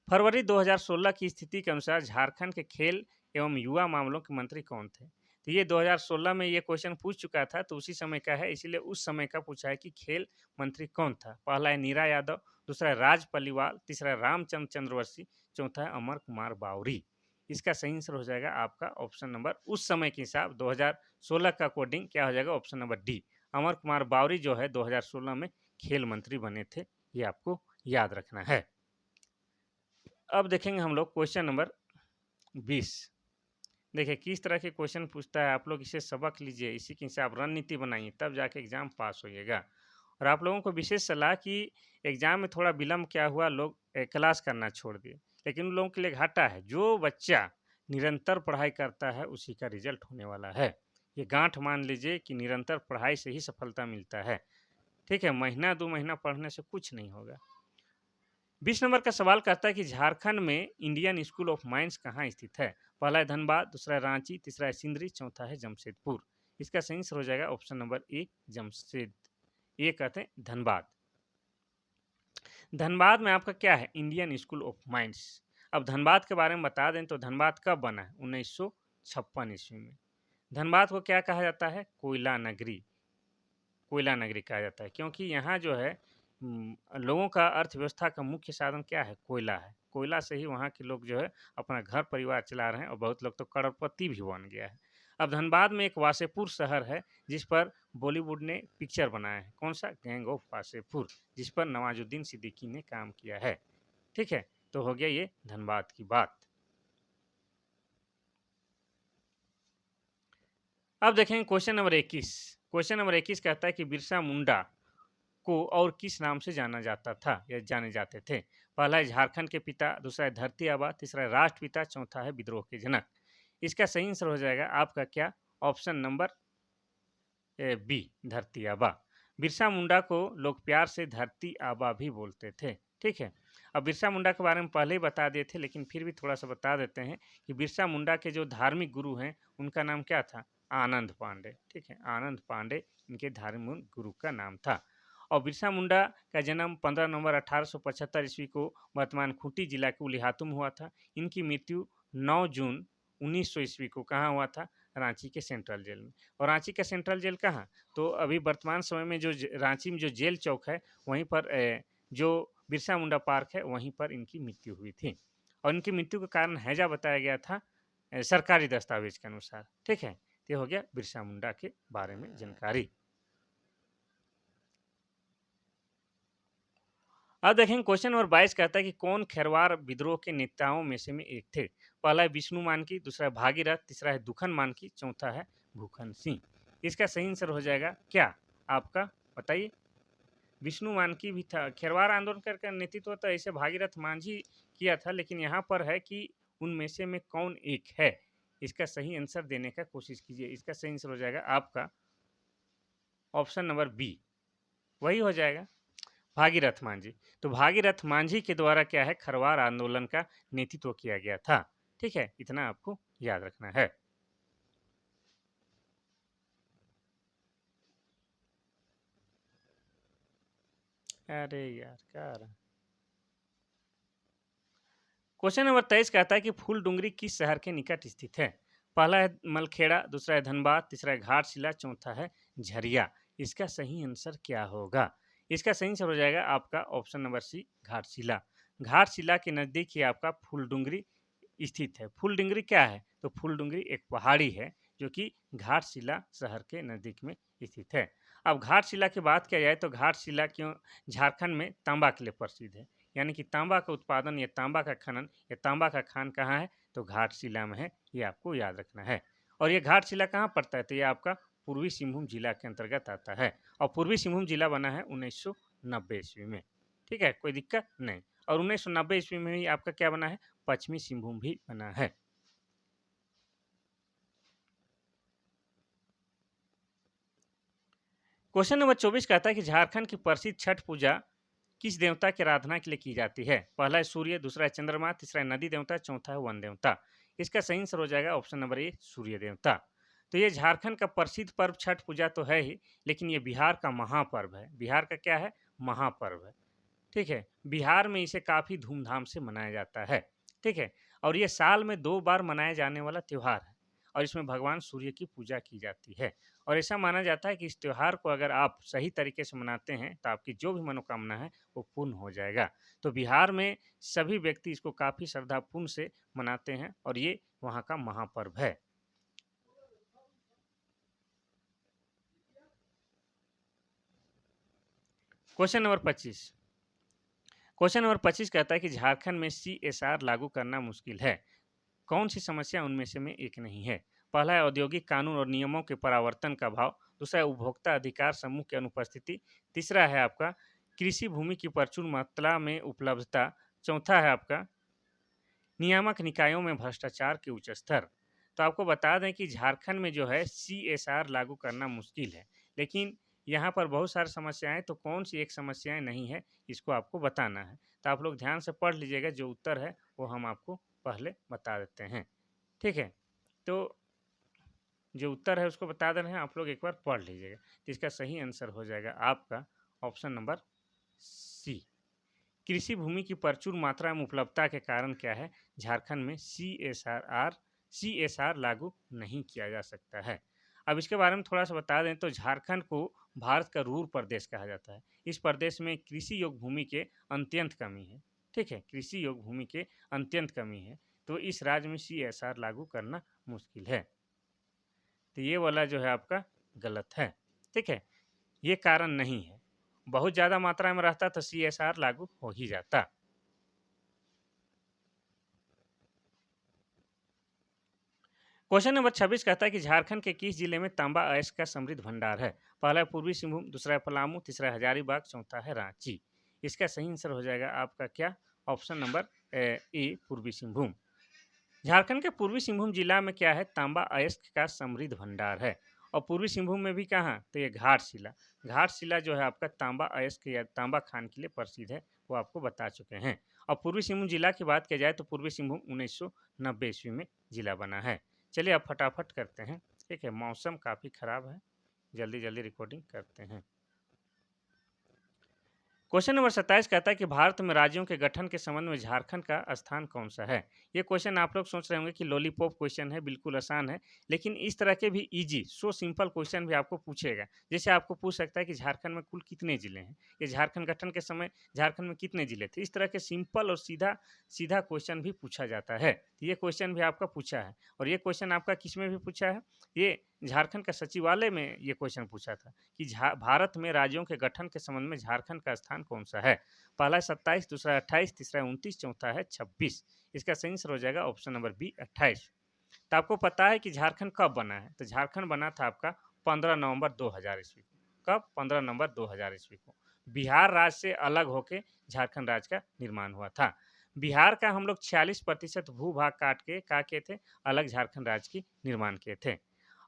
फरवरी 2016 की स्थिति के अनुसार झारखंड के खेल एवं युवा मामलों के मंत्री कौन थे? तो ये 2016 में ये क्वेश्चन पूछ चुका था, तो उसी समय का है, इसीलिए उस समय का पूछा है कि खेल मंत्री कौन था। पहला है नीरा यादव, दूसरा है राज पलिवाल, तीसरा है रामचंद्र चंद्रवंशी, चौथा है अमर कुमार बावरी। इसका सही आंसर हो जाएगा आपका ऑप्शन नंबर, उस समय के हिसाब 2016 का अकॉर्डिंग क्या हो जाएगा? Option number D. Amar Kumar Bawri जो है 2016 में खेल मंत्री बने थे, ये आपको याद रखना है। अब देखेंगे हम लोग क्वेश्चन नंबर 20। देखिए किस तरह के क्वेश्चन पूछता है, आप लोग इसे सबक लीजिए, इसी के हिसाब रणनीति बनाइए, तब जाके एग्जाम पास होइएगा। और आप लोगों को विशेष सलाह कि एग्जाम में थोड़ा विलम्ब क्या हुआ, लोग क्लास करना छोड़ दिए, लेकिन उन लोगों के लिए घाटा है। जो बच्चा निरंतर पढ़ाई करता है उसी का रिजल्ट होने वाला है। ये गांठ मान लीजिए कि निरंतर पढ़ाई से ही सफलता मिलता है। ठीक है, महीना 2 महीना पढ़ने से कुछ नहीं होगा। 20 नंबर का सवाल कहता है कि झारखंड में इंडियन स्कूल ऑफ माइंस कहाँ स्थित है? पहला है धनबाद, दूसरा है रांची, तीसरा है सिंदरी, चौथा है जमशेदपुर। इसका सही आंसर हो जाएगा ऑप्शन नंबर ए जमशेद, ये कहते हैं धनबाद। धनबाद में आपका क्या है? Indian school of mines. अब धनबाद के बारे में बता दें तो धनबाद कब बना है? 1956 ईस्वी में। धनबाद को क्या कहा जाता है? कोयला नगरी, कोयला नगरी कहा जाता है, क्योंकि यहाँ जो है लोगों का अर्थव्यवस्था का मुख्य साधन क्या है? कोयला है। कोयला से ही वहाँ के लोग जो है अपना घर परिवार चला रहे हैं और बहुत लोग तो करोड़पति भी बन गया है। अब धनबाद में एक वासेपुर शहर है जिस पर बॉलीवुड ने पिक्चर बनाया है। कौन सा? गैंग ऑफ वासेपुर, जिस पर नवाजुद्दीन सिद्दीकी ने काम किया है। ठीक है, तो हो गया ये धनबाद की बात। अब देखेंगे क्वेश्चन नंबर 21। क्वेश्चन नंबर 21 कहता है कि बिरसा मुंडा को और किस नाम से जाना जाता था या जाने जाते थे? पहला है झारखंड के पिता, दूसरा है धरती आबा, तीसरा है राष्ट्रपिता, चौथा है विद्रोह के जनक। इसका सही आंसर हो जाएगा आपका क्या? ऑप्शन नंबर बी, धरती आबा। बिरसा मुंडा को लोग प्यार से धरती आबा भी बोलते थे। ठीक है, अब बिरसा मुंडा के बारे में पहले ही बता दिए थे, लेकिन फिर भी थोड़ा सा बता देते हैं कि बिरसा मुंडा के जो धार्मिक गुरु हैं उनका नाम क्या था? आनंद पांडे। ठीक है, आनंद पांडे इनके धार्मिक गुरु का नाम था। और बिरसा मुंडा का जन्म 15 नवंबर 1875 ईस्वी को वर्तमान खूंटी जिला के उलिहातू में हुआ था। इनकी मृत्यु 9 जून 1900 ईस्वी को कहाँ हुआ था? रांची के सेंट्रल जेल में। और रांची का सेंट्रल जेल कहाँ? तो अभी वर्तमान समय में जो रांची में जो जेल चौक है वहीं पर जो बिरसा मुंडा पार्क है वहीं पर इनकी मृत्यु हुई थी। और इनकी मृत्यु का कारण हैजा बताया गया था सरकारी दस्तावेज के अनुसार। ठीक है, ये हो गया बिरसा मुंडा के बारे में जानकारी। अब देखेंगे क्वेश्चन नंबर 22 कहता है कि कौन खेरवार विद्रोह के नेताओं में से में एक थे? पहला है विष्णु मानकी, दूसरा है भागीरथ, तीसरा है दुखन मानकी, चौथा है भूखन सिंह। इसका सही आंसर हो जाएगा क्या आपका? बताइए। विष्णु मानकी भी था। खेरवार आंदोलन का नेतृत्व तो ऐसे भागीरथ मांझी किया था, लेकिन यहाँ पर है कि उनमें से में कौन एक है? इसका सही आंसर देने का कोशिश कीजिए। इसका सही आंसर हो जाएगा आपका ऑप्शन नंबर बी, वही हो जाएगा, भागीरथ मांझी। तो भागीरथ मांझी के द्वारा क्या है? खरवार आंदोलन का नेतृत्व किया गया था। ठीक है, इतना आपको याद रखना है। अरे यार क्या रहा। क्वेश्चन नंबर 23 कहता है कि फूल डुंगरी किस शहर के निकट स्थित है? पहला है मलखेड़ा, दूसरा है धनबाद, तीसरा है घाटशिला, चौथा है झरिया। इसका सही आंसर क्या होगा? इसका सही आंसर हो जाएगा आपका option number C, Ghatshila. Ghatshila के नजदीक ही आपका फूल डुंगरी स्थित है। फूल डुंगरी क्या है? तो फूल डुंगरी एक पहाड़ी है जो कि घाटशिला शहर के नजदीक में स्थित है। अब घाटशिला की बात किया जाए तो घाटशिला क्यों झारखंड में तांबा के लिए प्रसिद्ध है। यानी कि तांबा का उत्पादन या तांबा का खनन या तांबा का खान कहाँ है? तो घाटशिला में है। ये आपको याद रखना है। और ये घाटशिला कहाँ पड़ता है? तो ये आपका पूर्वी सिंहभूम जिला के अंतर्गत आता है। और पूर्वी सिंहभूम जिला बना है 1990 ईस्वी में। ठीक है, कोई दिक्कत नहीं। और 1990 ईस्वी में ही आपका क्या बना है? पश्चिमी सिंहभूम भी बना है। क्वेश्चन नंबर 24 कहता है कि झारखंड की प्रसिद्ध छठ पूजा किस देवता की आराधना के लिए की जाती है? पहला है सूर्य, दूसरा है चंद्रमा, तीसरा है नदी देवता, चौथा है वन देवता। इसका सही आंसर हो जाएगा ऑप्शन नंबर ए, सूर्य देवता। तो ये झारखंड का प्रसिद्ध पर्व छठ पूजा तो है ही, लेकिन ये बिहार का महापर्व है। बिहार का क्या है? महापर्व है। ठीक है, बिहार में इसे काफ़ी धूमधाम से मनाया जाता है। ठीक है, और ये साल में 2 बार मनाया जाने वाला त्योहार है। और इसमें भगवान सूर्य की पूजा की जाती है। और ऐसा माना जाता है कि इस त्योहार को अगर आप सही तरीके से मनाते हैं तो आपकी जो भी मनोकामना है वो पूर्ण हो जाएगा। तो बिहार में सभी व्यक्ति इसको काफ़ी श्रद्धापूर्ण से मनाते हैं और ये वहाँ का महापर्व है। Question number 25। क्वेश्चन नंबर 25 कहता है कि झारखंड में CSR लागू करना मुश्किल है। कौन सी समस्या उनमें से में एक नहीं है? पहला है औद्योगिक कानून और नियमों के परावर्तन का भाव, दूसरा है उपभोक्ता अधिकार समूह की अनुपस्थिति, तीसरा है आपका कृषि भूमि की प्रचुर मात्रा में उपलब्धता, चौथा है आपका नियामक निकायों में भ्रष्टाचार के उच्च स्तर। तो आपको बता दें कि झारखंड में जो है CSR लागू करना मुश्किल है, लेकिन यहाँ पर बहुत सारी समस्याएं, तो कौन सी एक समस्याएं नहीं है इसको आपको बताना है। तो आप लोग ध्यान से पढ़ लीजिएगा, जो उत्तर है वो हम आपको पहले बता देते हैं। ठीक है, तो जो उत्तर है उसको बता दे रहे हैं, आप लोग एक बार पढ़ लीजिएगा। तो इसका सही आंसर हो जाएगा आपका ऑप्शन नंबर सी, कृषि भूमि की प्रचुर मात्रा में उपलब्धता के कारण क्या है? झारखंड में CSR लागू नहीं किया जा सकता है। अब इसके बारे में थोड़ा सा बता दें तो झारखंड को भारत का रूर प्रदेश कहा जाता है। इस प्रदेश में कृषि योग्य भूमि के अत्यंत कमी है। ठीक है, कृषि योग्य भूमि के अत्यंत कमी है, तो इस राज्य में CSR लागू करना मुश्किल है। तो ये वाला जो है आपका गलत है। ठीक है, ये कारण नहीं है। बहुत ज़्यादा मात्रा में रहता तो CSR लागू हो ही जाता। क्वेश्चन नंबर 26 कहता है कि झारखंड के किस जिले में तांबा अयस्क का समृद्ध भंडार है? पहला है पूर्वी सिंहभूम, दूसरा है पलामू, तीसरा है हजारीबाग, चौथा है रांची। इसका सही आंसर हो जाएगा आपका क्या? ऑप्शन नंबर ए, पूर्वी सिंहभूम। झारखंड के पूर्वी सिंहभूम जिला में क्या है? तांबा अयस्क का समृद्ध भंडार है। और पूर्वी सिंहभूम में भी कहाँ? तो ये घाटशिला। घाटशिला जो है आपका तांबा अयस्क या तांबा खान के लिए प्रसिद्ध है, वो आपको बता चुके हैं। और पूर्वी सिंहभूम जिला की बात की जाए तो पूर्वी सिंहभूम 1990 ईस्वी में जिला बना है। चलिए अब फटाफट करते हैं। ठीक है, मौसम काफ़ी ख़राब है, जल्दी जल्दी रिकॉर्डिंग करते हैं। क्वेश्चन नंबर 27 कहता है कि भारत में राज्यों के गठन के संबंध में झारखंड का स्थान कौन सा है? ये क्वेश्चन आप लोग सोच रहे होंगे कि लॉलीपॉप क्वेश्चन है, बिल्कुल आसान है, लेकिन इस तरह के भी इजी सो सिंपल क्वेश्चन भी आपको पूछेगा। जैसे आपको पूछ सकता है कि झारखंड में कुल कितने जिले हैं, ये झारखंड गठन के समय झारखंड में कितने जिले थे। इस तरह के सिंपल और सीधा सीधा क्वेश्चन भी पूछा जाता है। तो ये क्वेश्चन भी आपका पूछा है, और ये क्वेश्चन आपका किस में भी पूछा है? ये झारखंड का सचिवालय में ये क्वेश्चन पूछा था कि भारत में राज्यों के गठन के संबंध में झारखंड का स्थान कौन सा है? पहला है 27, दूसरा है 28, तीसरा है 29, चौथा है 26। इसका सही आंसर हो जाएगा ऑप्शन नंबर बी 28। तो आपको पता है कि झारखंड कब बना है? तो झारखंड बना था आपका 15 नवंबर 2000 ईस्वी को। कब? 15 नवंबर 2000 ईस्वी को। बिहार राज्य से अलग होके झारखंड राज्य का निर्माण हुआ था। बिहार का हम लोग 46% भूभाग काट के क्या किए थे? अलग झारखंड राज्य की निर्माण किए थे।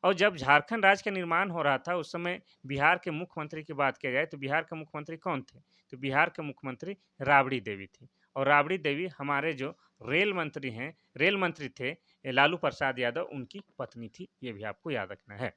और जब झारखंड राज्य का निर्माण हो रहा था उस समय बिहार के मुख्यमंत्री की बात किया जाए तो बिहार के मुख्यमंत्री कौन थे? तो बिहार के मुख्यमंत्री राबड़ी देवी थी। और राबड़ी देवी हमारे जो रेल मंत्री हैं, रेल मंत्री थे लालू प्रसाद यादव, उनकी पत्नी थी। ये भी आपको याद रखना है।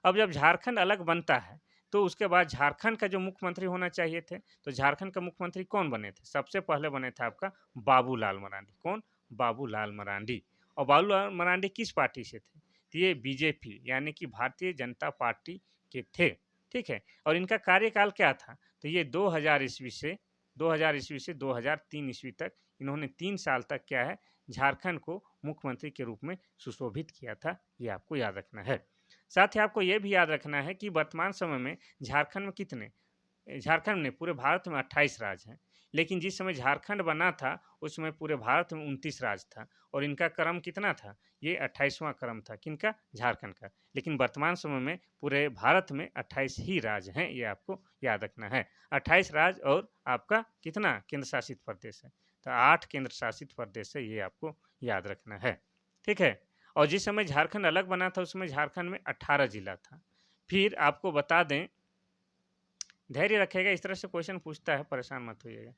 अब जब झारखंड अलग बनता है तो उसके बाद झारखंड का जो मुख्यमंत्री होना चाहिए थे, तो झारखंड का मुख्यमंत्री कौन बने थे? सबसे पहले बने थे आपका बाबूलाल मरांडी। कौन? बाबूलाल मरांडी। और बाबूलाल मरांडी किस पार्टी से थे? तो ये बीजेपी यानी कि भारतीय जनता पार्टी के थे। ठीक है, और इनका कार्यकाल क्या था? तो ये 2000 ईस्वी से 2003 ईस्वी तक इन्होंने 3 साल तक क्या है, झारखंड को मुख्यमंत्री के रूप में सुशोभित किया था। ये आपको याद रखना है। साथ ही आपको ये भी याद रखना है कि वर्तमान समय में झारखंड में कितने, झारखंड में पूरे भारत में 28 राज्य हैं, लेकिन जिस समय झारखंड बना था उस समय पूरे भारत में 29 राज्य था, और इनका क्रम कितना था? ये 28वां क्रम था। किनका? झारखंड का। लेकिन वर्तमान समय में पूरे भारत में 28 ही राज्य हैं, ये आपको याद रखना है। 28 राज्य और आपका कितना केंद्र शासित प्रदेश है? तो 8 केंद्र शासित प्रदेश है, ये आपको याद रखना है। ठीक है, और जिस समय झारखंड अलग बना था उस समय झारखंड में 18 जिला था। फिर आपको बता दें, धैर्य रखेगा, इस तरह से क्वेश्चन पूछता है, परेशान मत होइएगा।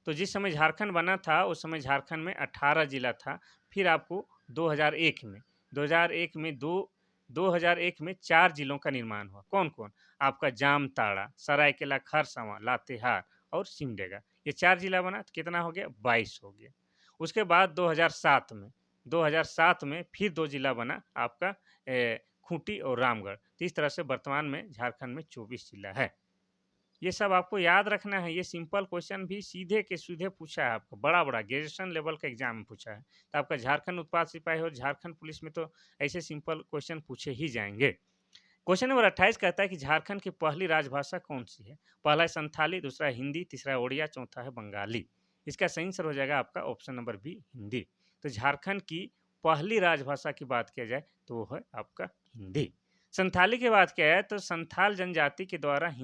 तो जिस समय झारखंड बना था उस समय झारखंड में 18 जिला था। फिर आपको 2001 में 2001 में 2001 में 4 जिलों का निर्माण हुआ। कौन-कौन? आपका जामताड़ा, सरायकेला खरसावां, लातेहार और सिमडेगा। ये 4 जिला बना तो कितना हो गया? 22 हो गया। उसके बाद 2007 में फिर 2 जिला बना आपका खूंटी और रामगढ़। तो इस तरह से वर्तमान में झारखंड में 24 जिला है। ये सब आपको याद रखना है। ये सिंपल क्वेश्चन भी सीधे के सीधे पूछा है आपको, बड़ा-बड़ा ग्रेजुएशन लेवल का एग्जाम में पूछा है। तो आपका झारखंड उत्पाद सिपाही और झारखंड पुलिस में तो ऐसे सिंपल क्वेश्चन पूछे ही जाएँगे। क्वेश्चन नंबर 28 कहता है कि झारखंड की पहली राजभाषा कौन-सी है? पहला है संथाली, दूसरा है हिंदी, तीसरा है ओड़िया, चौथा है बंगाली। इसका सही आंसर हो जाएगा आपका ऑप्शन नंबर बी, हिंदी। तो झारखंड की पहली राजभाषा की बात किया जाए तो वो है आपका हिंदी। संथाली की बात किया जाए तो संथाल जनजाति के द्वारा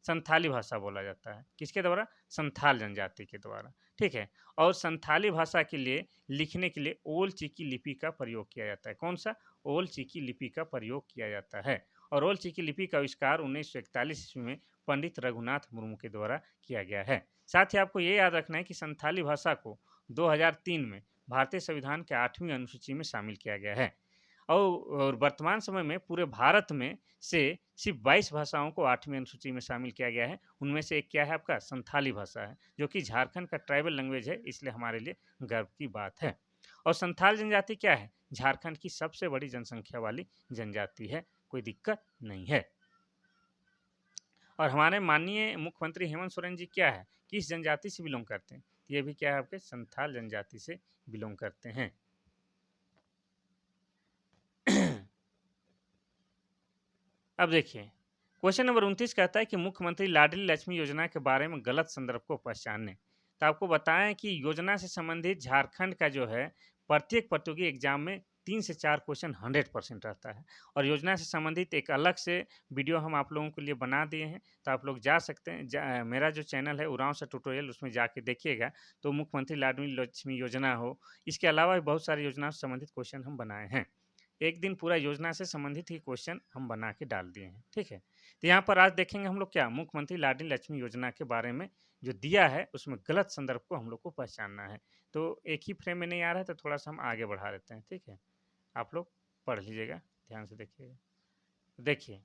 संथाली भाषा बोला जाता है। किसके द्वारा? संथाल जनजाति के द्वारा। ठीक है, और संथाली भाषा के लिए लिखने के लिए ओल चिकी लिपि का प्रयोग किया जाता है। कौन सा? ओल चिकी लिपि का प्रयोग किया जाता है। और ओल चिकी लिपि का आविष्कार 1941 ईस्वी में पंडित रघुनाथ मुर्मू के द्वारा किया गया है। साथ ही आपको ये याद रखना है कि संथाली भाषा को 2003 में भारतीय संविधान के 8वीं अनुसूची में शामिल किया गया है। और वर्तमान समय में पूरे भारत में से सिर्फ 22 भाषाओं को 8वीं अनुसूची में शामिल किया गया है। उनमें से एक क्या है? आपका संथाली भाषा है, जो कि झारखंड का ट्राइबल लैंग्वेज है, इसलिए हमारे लिए गर्व की बात है। और संथाल जनजाति क्या है? झारखंड की सबसे बड़ी जनसंख्या वाली जनजाति है, कोई दिक्कत नहीं है। और हमारे माननीय मुख्यमंत्री हेमंत सोरेन जी क्या है? किस जनजाति से बिलोंग करते हैं? ये भी क्या है? आपके संथाल जनजाति से बिलोंग करते हैं। अब देखिए, क्वेश्चन नंबर 29 कहता है कि मुख्यमंत्री लाडली लक्ष्मी योजना के बारे में गलत संदर्भ को पहचानें। तो आपको बताएं कि योजना से संबंधित झारखंड का जो है प्रत्येक प्रतियोगी एग्जाम में 3 से 4 क्वेश्चन 100% रहता है। और योजना से संबंधित एक अलग से वीडियो हम आप लोगों के लिए बना दिए हैं, तो आप लोग जा सकते हैं। मेरा जो चैनल है उरांव सा ट्यूटोरियल, उसमें जाके देखिएगा। तो मुख्यमंत्री लाडली लक्ष्मी योजना हो, इसके अलावा भी बहुत सारी योजना से संबंधित क्वेश्चन हम बनाए हैं। एक दिन पूरा योजना से संबंधित ही क्वेश्चन हम बना के डाल दिए हैं, ठीक है। तो यहाँ पर आज देखेंगे हम लोग क्या मुख्यमंत्री लाडली लक्ष्मी योजना के बारे में जो दिया है उसमें गलत संदर्भ को हम लोग को पहचानना है। तो एक ही फ्रेम में नहीं आ रहा है, तो थोड़ा सा हम आगे बढ़ा देते हैं, ठीक है। आप लोग पढ़ लीजिएगा, ध्यान से देखिएगा। देखिए,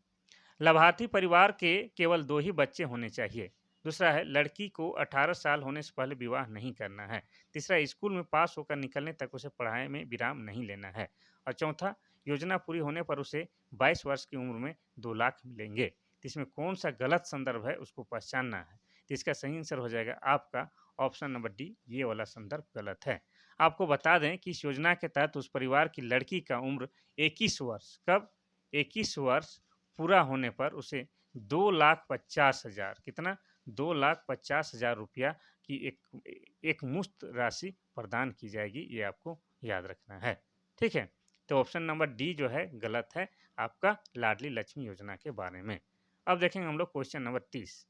लाभार्थी परिवार के केवल 2 ही बच्चे होने चाहिए। दूसरा है लड़की को 18 साल होने से पहले विवाह नहीं करना है। तीसरा, स्कूल में पास होकर निकलने तक उसे पढ़ाई में विराम नहीं लेना है। और चौथा, योजना पूरी होने पर उसे 22 वर्ष की उम्र में 2 लाख मिलेंगे। तो इसमें कौन सा गलत संदर्भ है उसको पहचानना है। तो इसका सही आंसर हो जाएगा आपका ऑप्शन नंबर डी, ये वाला संदर्भ गलत है। आपको बता दें कि इस योजना के तहत उस परिवार की लड़की का उम्र 21 वर्ष, कब 21 वर्ष पूरा होने पर उसे 2,50,000, कितना 2,50,000 रुपया की एक मुश्त राशि प्रदान की जाएगी, ये आपको याद रखना है, ठीक है। तो ऑप्शन नंबर डी जो है गलत है आपका लाडली लक्ष्मी योजना के बारे में। अब देखेंगे हम लोग क्वेश्चन नंबर 30।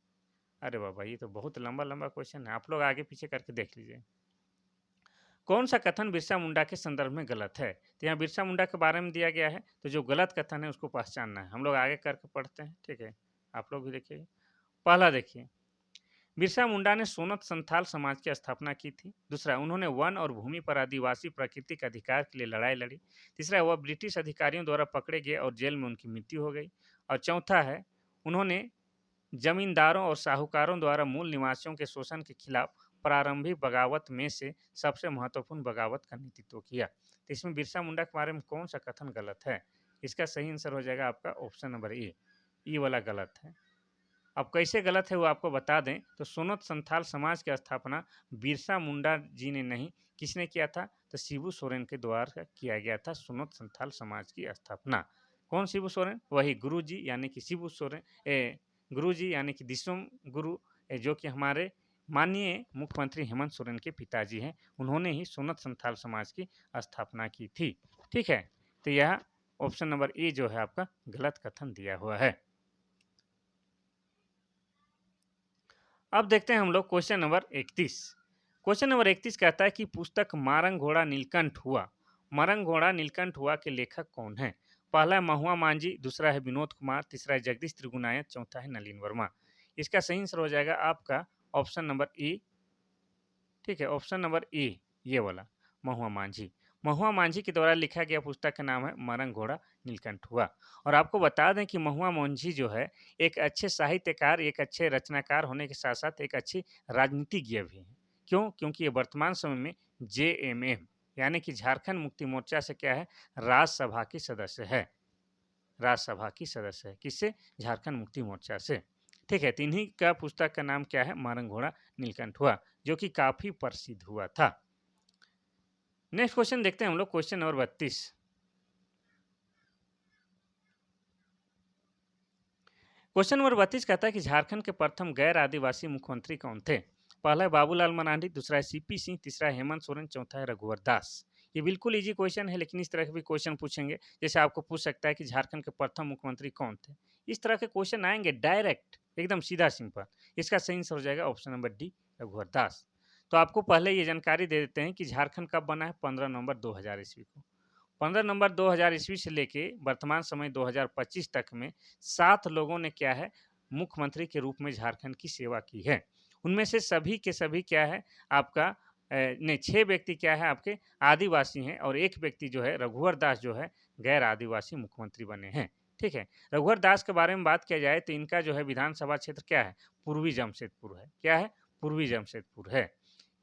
अरे बाबा, ये तो बहुत लंबा लंबा क्वेश्चन है, आप लोग आगे पीछे करके देख लीजिए। कौन सा कथन बिरसा मुंडा के संदर्भ में गलत है? तो यहाँ बिरसा मुंडा के बारे में दिया गया है, तो जो गलत कथन है उसको पहचानना है। हम लोग आगे करके पढ़ते हैं, ठीक है। आप लोग भी देखिए। पहला देखिए, बिरसा मुंडा ने सोनत संथाल समाज की स्थापना की थी। दूसरा, उन्होंने वन और भूमि पर आदिवासी प्राकृतिक अधिकार के लिए लड़ाई लड़ी। तीसरा, वह ब्रिटिश अधिकारियों द्वारा पकड़े गए और जेल में उनकी मृत्यु हो गई। और चौथा है, उन्होंने जमींदारों और साहूकारों द्वारा मूल निवासियों के शोषण के खिलाफ प्रारंभिक बगावत में से सबसे महत्वपूर्ण बगावत का नेतृत्व किया। तो इसमें बिरसा मुंडा के बारे में कौन सा कथन गलत है? इसका सही आंसर हो जाएगा आपका ऑप्शन नंबर ए वाला गलत है। अब कैसे गलत है वो आपको बता दें, तो सोनत संथाल समाज की स्थापना बिरसा मुंडा जी ने नहीं, किसने किया था? तो शिबू सोरेन के द्वारा किया गया था सोनत संथाल समाज की स्थापना। कौन शिबू सोरेन? वही गुरु जी यानी कि शिबू सोरेन, गुरु जी यानी कि दिसोम गुरु, जो कि हमारे माननीय मुख्यमंत्री हेमंत सोरेन के पिताजी हैं। उन्होंने ही सोनत संथाल समाज की स्थापना की थी, ठीक है। तो यह ऑप्शन नंबर ए जो है आपका गलत कथन दिया हुआ है। अब देखते हैं हम लोग क्वेश्चन नंबर 31। क्वेश्चन नंबर 31 कहता है कि पुस्तक मारंग घोड़ा नीलकंठ हुआ, मारंग घोड़ा नीलकंठ हुआ के लेखक कौन है? पहला है महुआ मांझी, दूसरा है विनोद कुमार, तीसरा है जगदीश त्रिगुनायत, चौथा है नलिन वर्मा। इसका सही आंसर हो जाएगा आपका ऑप्शन नंबर ए, ठीक है। ऑप्शन नंबर ए, ये वाला महुआ मांझी। महुआ मांझी के द्वारा लिखा गया पुस्तक का नाम है मरंग घोड़ा नीलकंठ हुआ। और आपको बता दें कि महुआ मांझी जो है एक अच्छे साहित्यकार, एक अच्छे रचनाकार होने के साथ साथ एक अच्छी राजनीतिज्ञ भी हैं। क्यों? क्योंकि ये वर्तमान समय में जेएमएम यानी कि झारखंड मुक्ति मोर्चा से क्या है, राज्यसभा की सदस्य है। राज्यसभा की सदस्य है, किससे? झारखंड मुक्ति मोर्चा से, ठीक है। तो इन्हीं का पुस्तक का नाम क्या है? मारंग घोड़ा नीलकंठ हुआ, जो कि काफी प्रसिद्ध हुआ था। नेक्स्ट क्वेश्चन देखते हैं हम लोग, क्वेश्चन नंबर 32। क्वेश्चन नंबर 32 कहता है कि झारखंड के प्रथम गैर आदिवासी मुख्यमंत्री कौन थे? पहला है बाबूलाल मरांडी, दूसरा है सीपी सिंह, तीसरा है हेमंत सोरेन, चौथा है रघुवर दास। ये बिल्कुल इजी क्वेश्चन है, लेकिन इस तरह के भी क्वेश्चन पूछेंगे, जैसे आपको पूछ सकता है कि झारखंड के प्रथम मुख्यमंत्री कौन थे। इस तरह के क्वेश्चन आएंगे डायरेक्ट, एकदम सीधा सिंपल। इसका सही आंसर हो जाएगा ऑप्शन नंबर डी, रघुवर दास। तो आपको पहले ये जानकारी दे देते हैं कि झारखंड कब बना है? 15 नवंबर 2000 ईस्वी को। 15 नवंबर 2000 ईस्वी से लेके वर्तमान समय 2025 तक में 7 लोगों ने क्या है, मुख्यमंत्री के रूप में झारखंड की सेवा की है। उनमें से सभी के सभी क्या है आपका, नहीं, 6 व्यक्ति क्या है आपके आदिवासी हैं, और एक व्यक्ति जो है रघुवर दास जो है गैर आदिवासी मुख्यमंत्री बने हैं, ठीक है। रघुवर दास के बारे में बात किया जाए तो इनका जो है विधानसभा क्षेत्र क्या है? पूर्वी जमशेदपुर है। क्या है? पूर्वी जमशेदपुर है,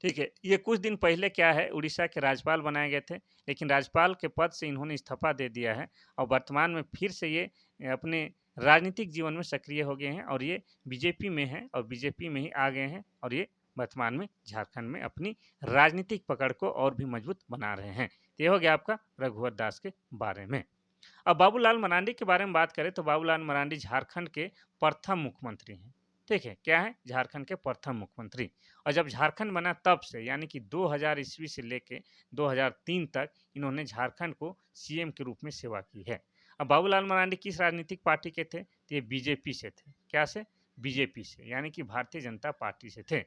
ठीक है। ये कुछ दिन पहले क्या है उड़ीसा के राज्यपाल बनाए गए थे, लेकिन राज्यपाल के पद से इन्होंने इस्तीफा दे दिया है, और वर्तमान में फिर से ये अपने राजनीतिक जीवन में सक्रिय हो गए हैं, और ये बीजेपी में हैं, और बीजेपी में ही आ गए हैं, और ये वर्तमान में झारखंड में अपनी राजनीतिक पकड़ को और भी मजबूत बना रहे हैं। तो ये हो गया आपका रघुवर दास के बारे में। अब बाबूलाल मरांडी के बारे में बात करें तो बाबूलाल मरांडी झारखंड के प्रथम मुख्यमंत्री हैं। ठीक है, क्या है? झारखंड के प्रथम मुख्यमंत्री। और जब झारखंड बना तब से यानी कि 2000 ईस्वी से लेके 2003 तक इन्होंने झारखंड को सीएम के रूप में सेवा की है। अब बाबूलाल मरांडी किस राजनीतिक पार्टी के थे? तो ये बीजेपी से थे। क्या से? बीजेपी से, यानी कि भारतीय जनता पार्टी से थे।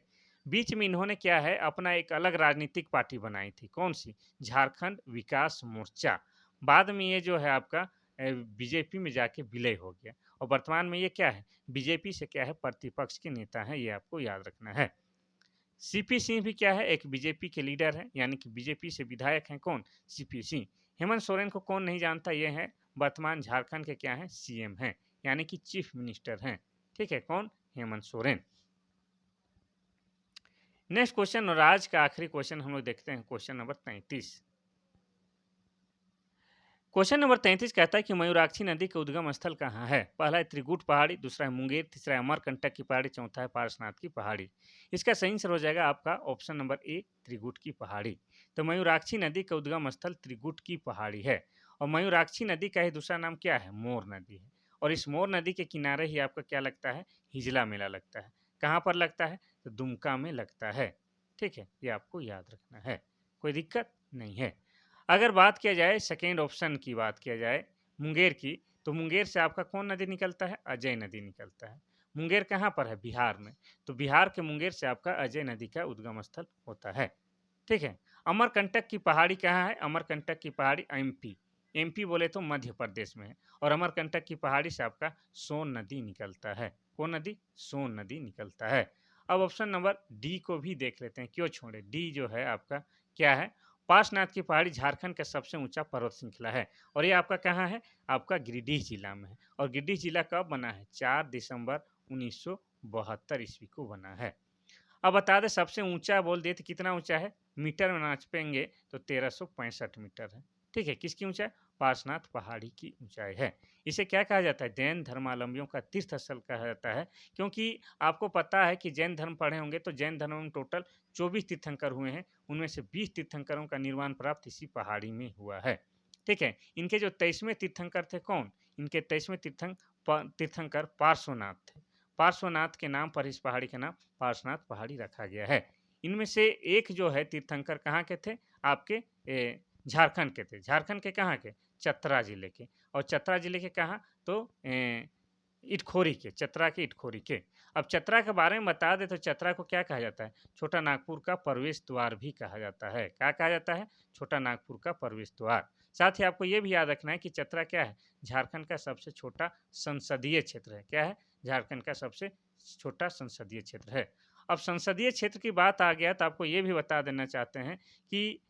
बीच में इन्होंने क्या है अपना एक अलग राजनीतिक पार्टी बनाई थी। कौन सी? झारखंड विकास मोर्चा। बाद में ये जो है आपका बीजेपी में जाके विलय हो गया और वर्तमान में ये क्या है? बीजेपी से क्या है प्रतिपक्ष के नेता हैं, ये आपको याद रखना है। सीपी सिंह भी क्या है? एक बीजेपी के लीडर हैं, यानी कि बीजेपी से विधायक हैं कौन? सीपी सिंह। हेमंत सोरेन को कौन नहीं जानता? ये है वर्तमान झारखंड के क्या हैं? सीएम हैं, यानी कि चीफ मिनिस्टर हैं। ठीक है, कौन? हेमंत सोरेन। नेक्स्ट क्वेश्चन और आज का आखिरी क्वेश्चन हम लोग देखते हैं, क्वेश्चन नंबर 33। क्वेश्चन नंबर 33 कहता है कि मयूराक्षी नदी का उद्गम स्थल कहाँ है? पहला है त्रिकुट पहाड़ी, दूसरा है मुंगेर, तीसरा है अमरकंटक की पहाड़ी, चौथा है पारसनाथ की पहाड़ी। इसका सही आंसर हो जाएगा आपका ऑप्शन नंबर ए, त्रिकुट की पहाड़ी। तो मयूराक्षी नदी का उद्गम स्थल त्रिकुट की पहाड़ी है। और मयूराक्षी नदी का ही दूसरा नाम क्या है? मोर नदी है। और इस मोर नदी के किनारे ही आपका क्या लगता है? हिजला मेला लगता है। कहाँ पर लगता है? तो दुमका में लगता है। ठीक है, ये आपको याद रखना है, कोई दिक्कत नहीं है। अगर बात किया जाए सेकेंड ऑप्शन की, बात किया जाए मुंगेर की, तो मुंगेर से आपका कौन नदी निकलता है? अजय नदी निकलता है। मुंगेर कहाँ पर है? बिहार में। तो बिहार के मुंगेर से आपका अजय नदी का उद्गम स्थल होता है। ठीक है। अमरकंटक की पहाड़ी कहाँ है? अमरकंटक की पहाड़ी एमपी, एमपी बोले तो मध्य प्रदेश में है। और अमरकंटक की पहाड़ी से आपका सोन नदी निकलता है। कौन नदी? सोन नदी निकलता है। अब ऑप्शन नंबर डी को भी देख लेते हैं, क्यों छोड़े। डी जो है आपका क्या है? पार्श्वनाथ की पहाड़ी झारखंड का सबसे ऊंचा पर्वत श्रृंखला है। और ये आपका कहाँ है? आपका गिरिडीह जिला में है। और गिरिडीह जिला कब बना है? 4 दिसंबर 1972 ईस्वी को बना है। अब बता दें सबसे ऊंचा बोल दिए तो कितना ऊंचा है? मीटर में नापेंगे तो 1365 मीटर है। ठीक है, किसकी ऊंचाई? पार्श्वनाथ पहाड़ी की ऊंचाई है। इसे क्या कहा जाता है? जैन धर्मावलंबियों का तीर्थ स्थल कहा जाता है। क्योंकि आपको पता है कि जैन धर्म पढ़े होंगे तो जैन धर्म में टोटल 24 तीर्थंकर हुए हैं। उनमें से 20 तीर्थंकरों का निर्वाण प्राप्त इसी पहाड़ी में हुआ है। ठीक है, इनके जो 23वें तीर्थंकर थे कौन? इनके 23वें तीर्थंकर पार्श्वनाथ थे। पार्श्वनाथ के नाम पर इस पहाड़ी का नाम पार्श्वनाथ पहाड़ी रखा गया है। इनमें से एक जो है तीर्थंकर कहाँ के थे? आपके झारखंड के थे। झारखंड के कहाँ के? चतरा जिले के। और चतरा जिले के कहाँ? तो इटखोरी के, चतरा के इटखोरी के। अब चतरा के बारे में बता दें तो चतरा को क्या कहा जाता है? छोटा नागपुर का प्रवेश द्वार भी कहा जाता है। क्या कहा जाता है? छोटा नागपुर का प्रवेश द्वार। साथ ही आपको ये भी याद रखना है कि चतरा क्या है? झारखंड का सबसे छोटा संसदीय क्षेत्र है। क्या है? झारखंड का सबसे छोटा संसदीय क्षेत्र है। अब संसदीय क्षेत्र की बात आ गया तो आपको ये भी बता देना चाहते हैं कि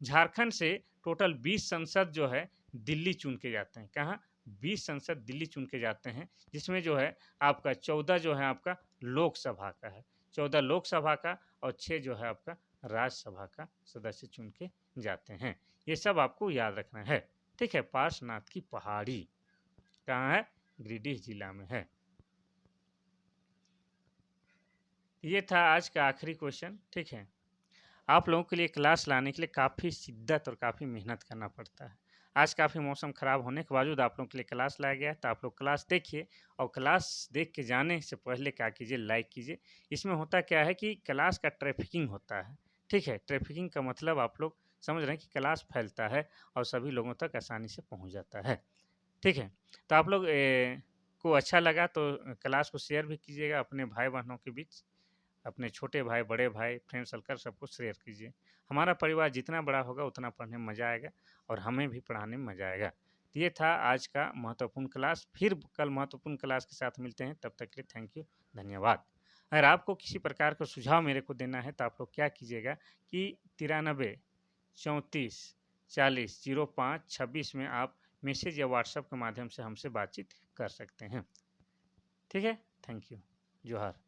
झारखंड से टोटल 20 संसद जो है दिल्ली चुन के जाते हैं। कहाँ? 20 संसद दिल्ली चुन के जाते हैं, जिसमें जो है आपका 14 जो है आपका लोकसभा का है, 14 लोकसभा का और 6 जो है आपका राज्यसभा का सदस्य चुन के जाते हैं। ये सब आपको याद रखना है। ठीक है, पार्श्वनाथ की पहाड़ी कहाँ है? गिरिडीह जिला में है। ये था आज का आखिरी क्वेश्चन। ठीक है, आप लोगों के लिए क्लास लाने के लिए काफ़ी शिद्दत और काफ़ी मेहनत करना पड़ता है। आज काफ़ी मौसम ख़राब होने के बावजूद आप लोगों के लिए क्लास लाया गया है, तो आप लोग क्लास देखिए। और क्लास देख के जाने से पहले क्या कीजिए? लाइक कीजिए। इसमें होता क्या है कि क्लास का ट्रैफिकिंग होता है। ठीक है, ट्रैफिकिंग का मतलब आप लोग समझ रहे हैं कि क्लास फैलता है और सभी लोगों तक आसानी से पहुँच जाता है। ठीक है, तो आप लोग को अच्छा लगा तो क्लास को शेयर भी कीजिएगा अपने भाई बहनों के बीच। अपने छोटे भाई, बड़े भाई, फ्रेंड सर्कल सबको शेयर कीजिए। हमारा परिवार जितना बड़ा होगा उतना पढ़ने में मज़ा आएगा और हमें भी पढ़ाने में मज़ा आएगा। तो ये था आज का महत्वपूर्ण क्लास। फिर कल महत्वपूर्ण क्लास के साथ मिलते हैं, तब तक के लिए थैंक यू, धन्यवाद। अगर आपको किसी प्रकार का सुझाव मेरे को देना है तो आप लोग क्या कीजिएगा कि 93 34 40 05 26 में आप मैसेज या व्हाट्सएप के माध्यम से हमसे बातचीत कर सकते हैं। ठीक है, थैंक यू, जोहार।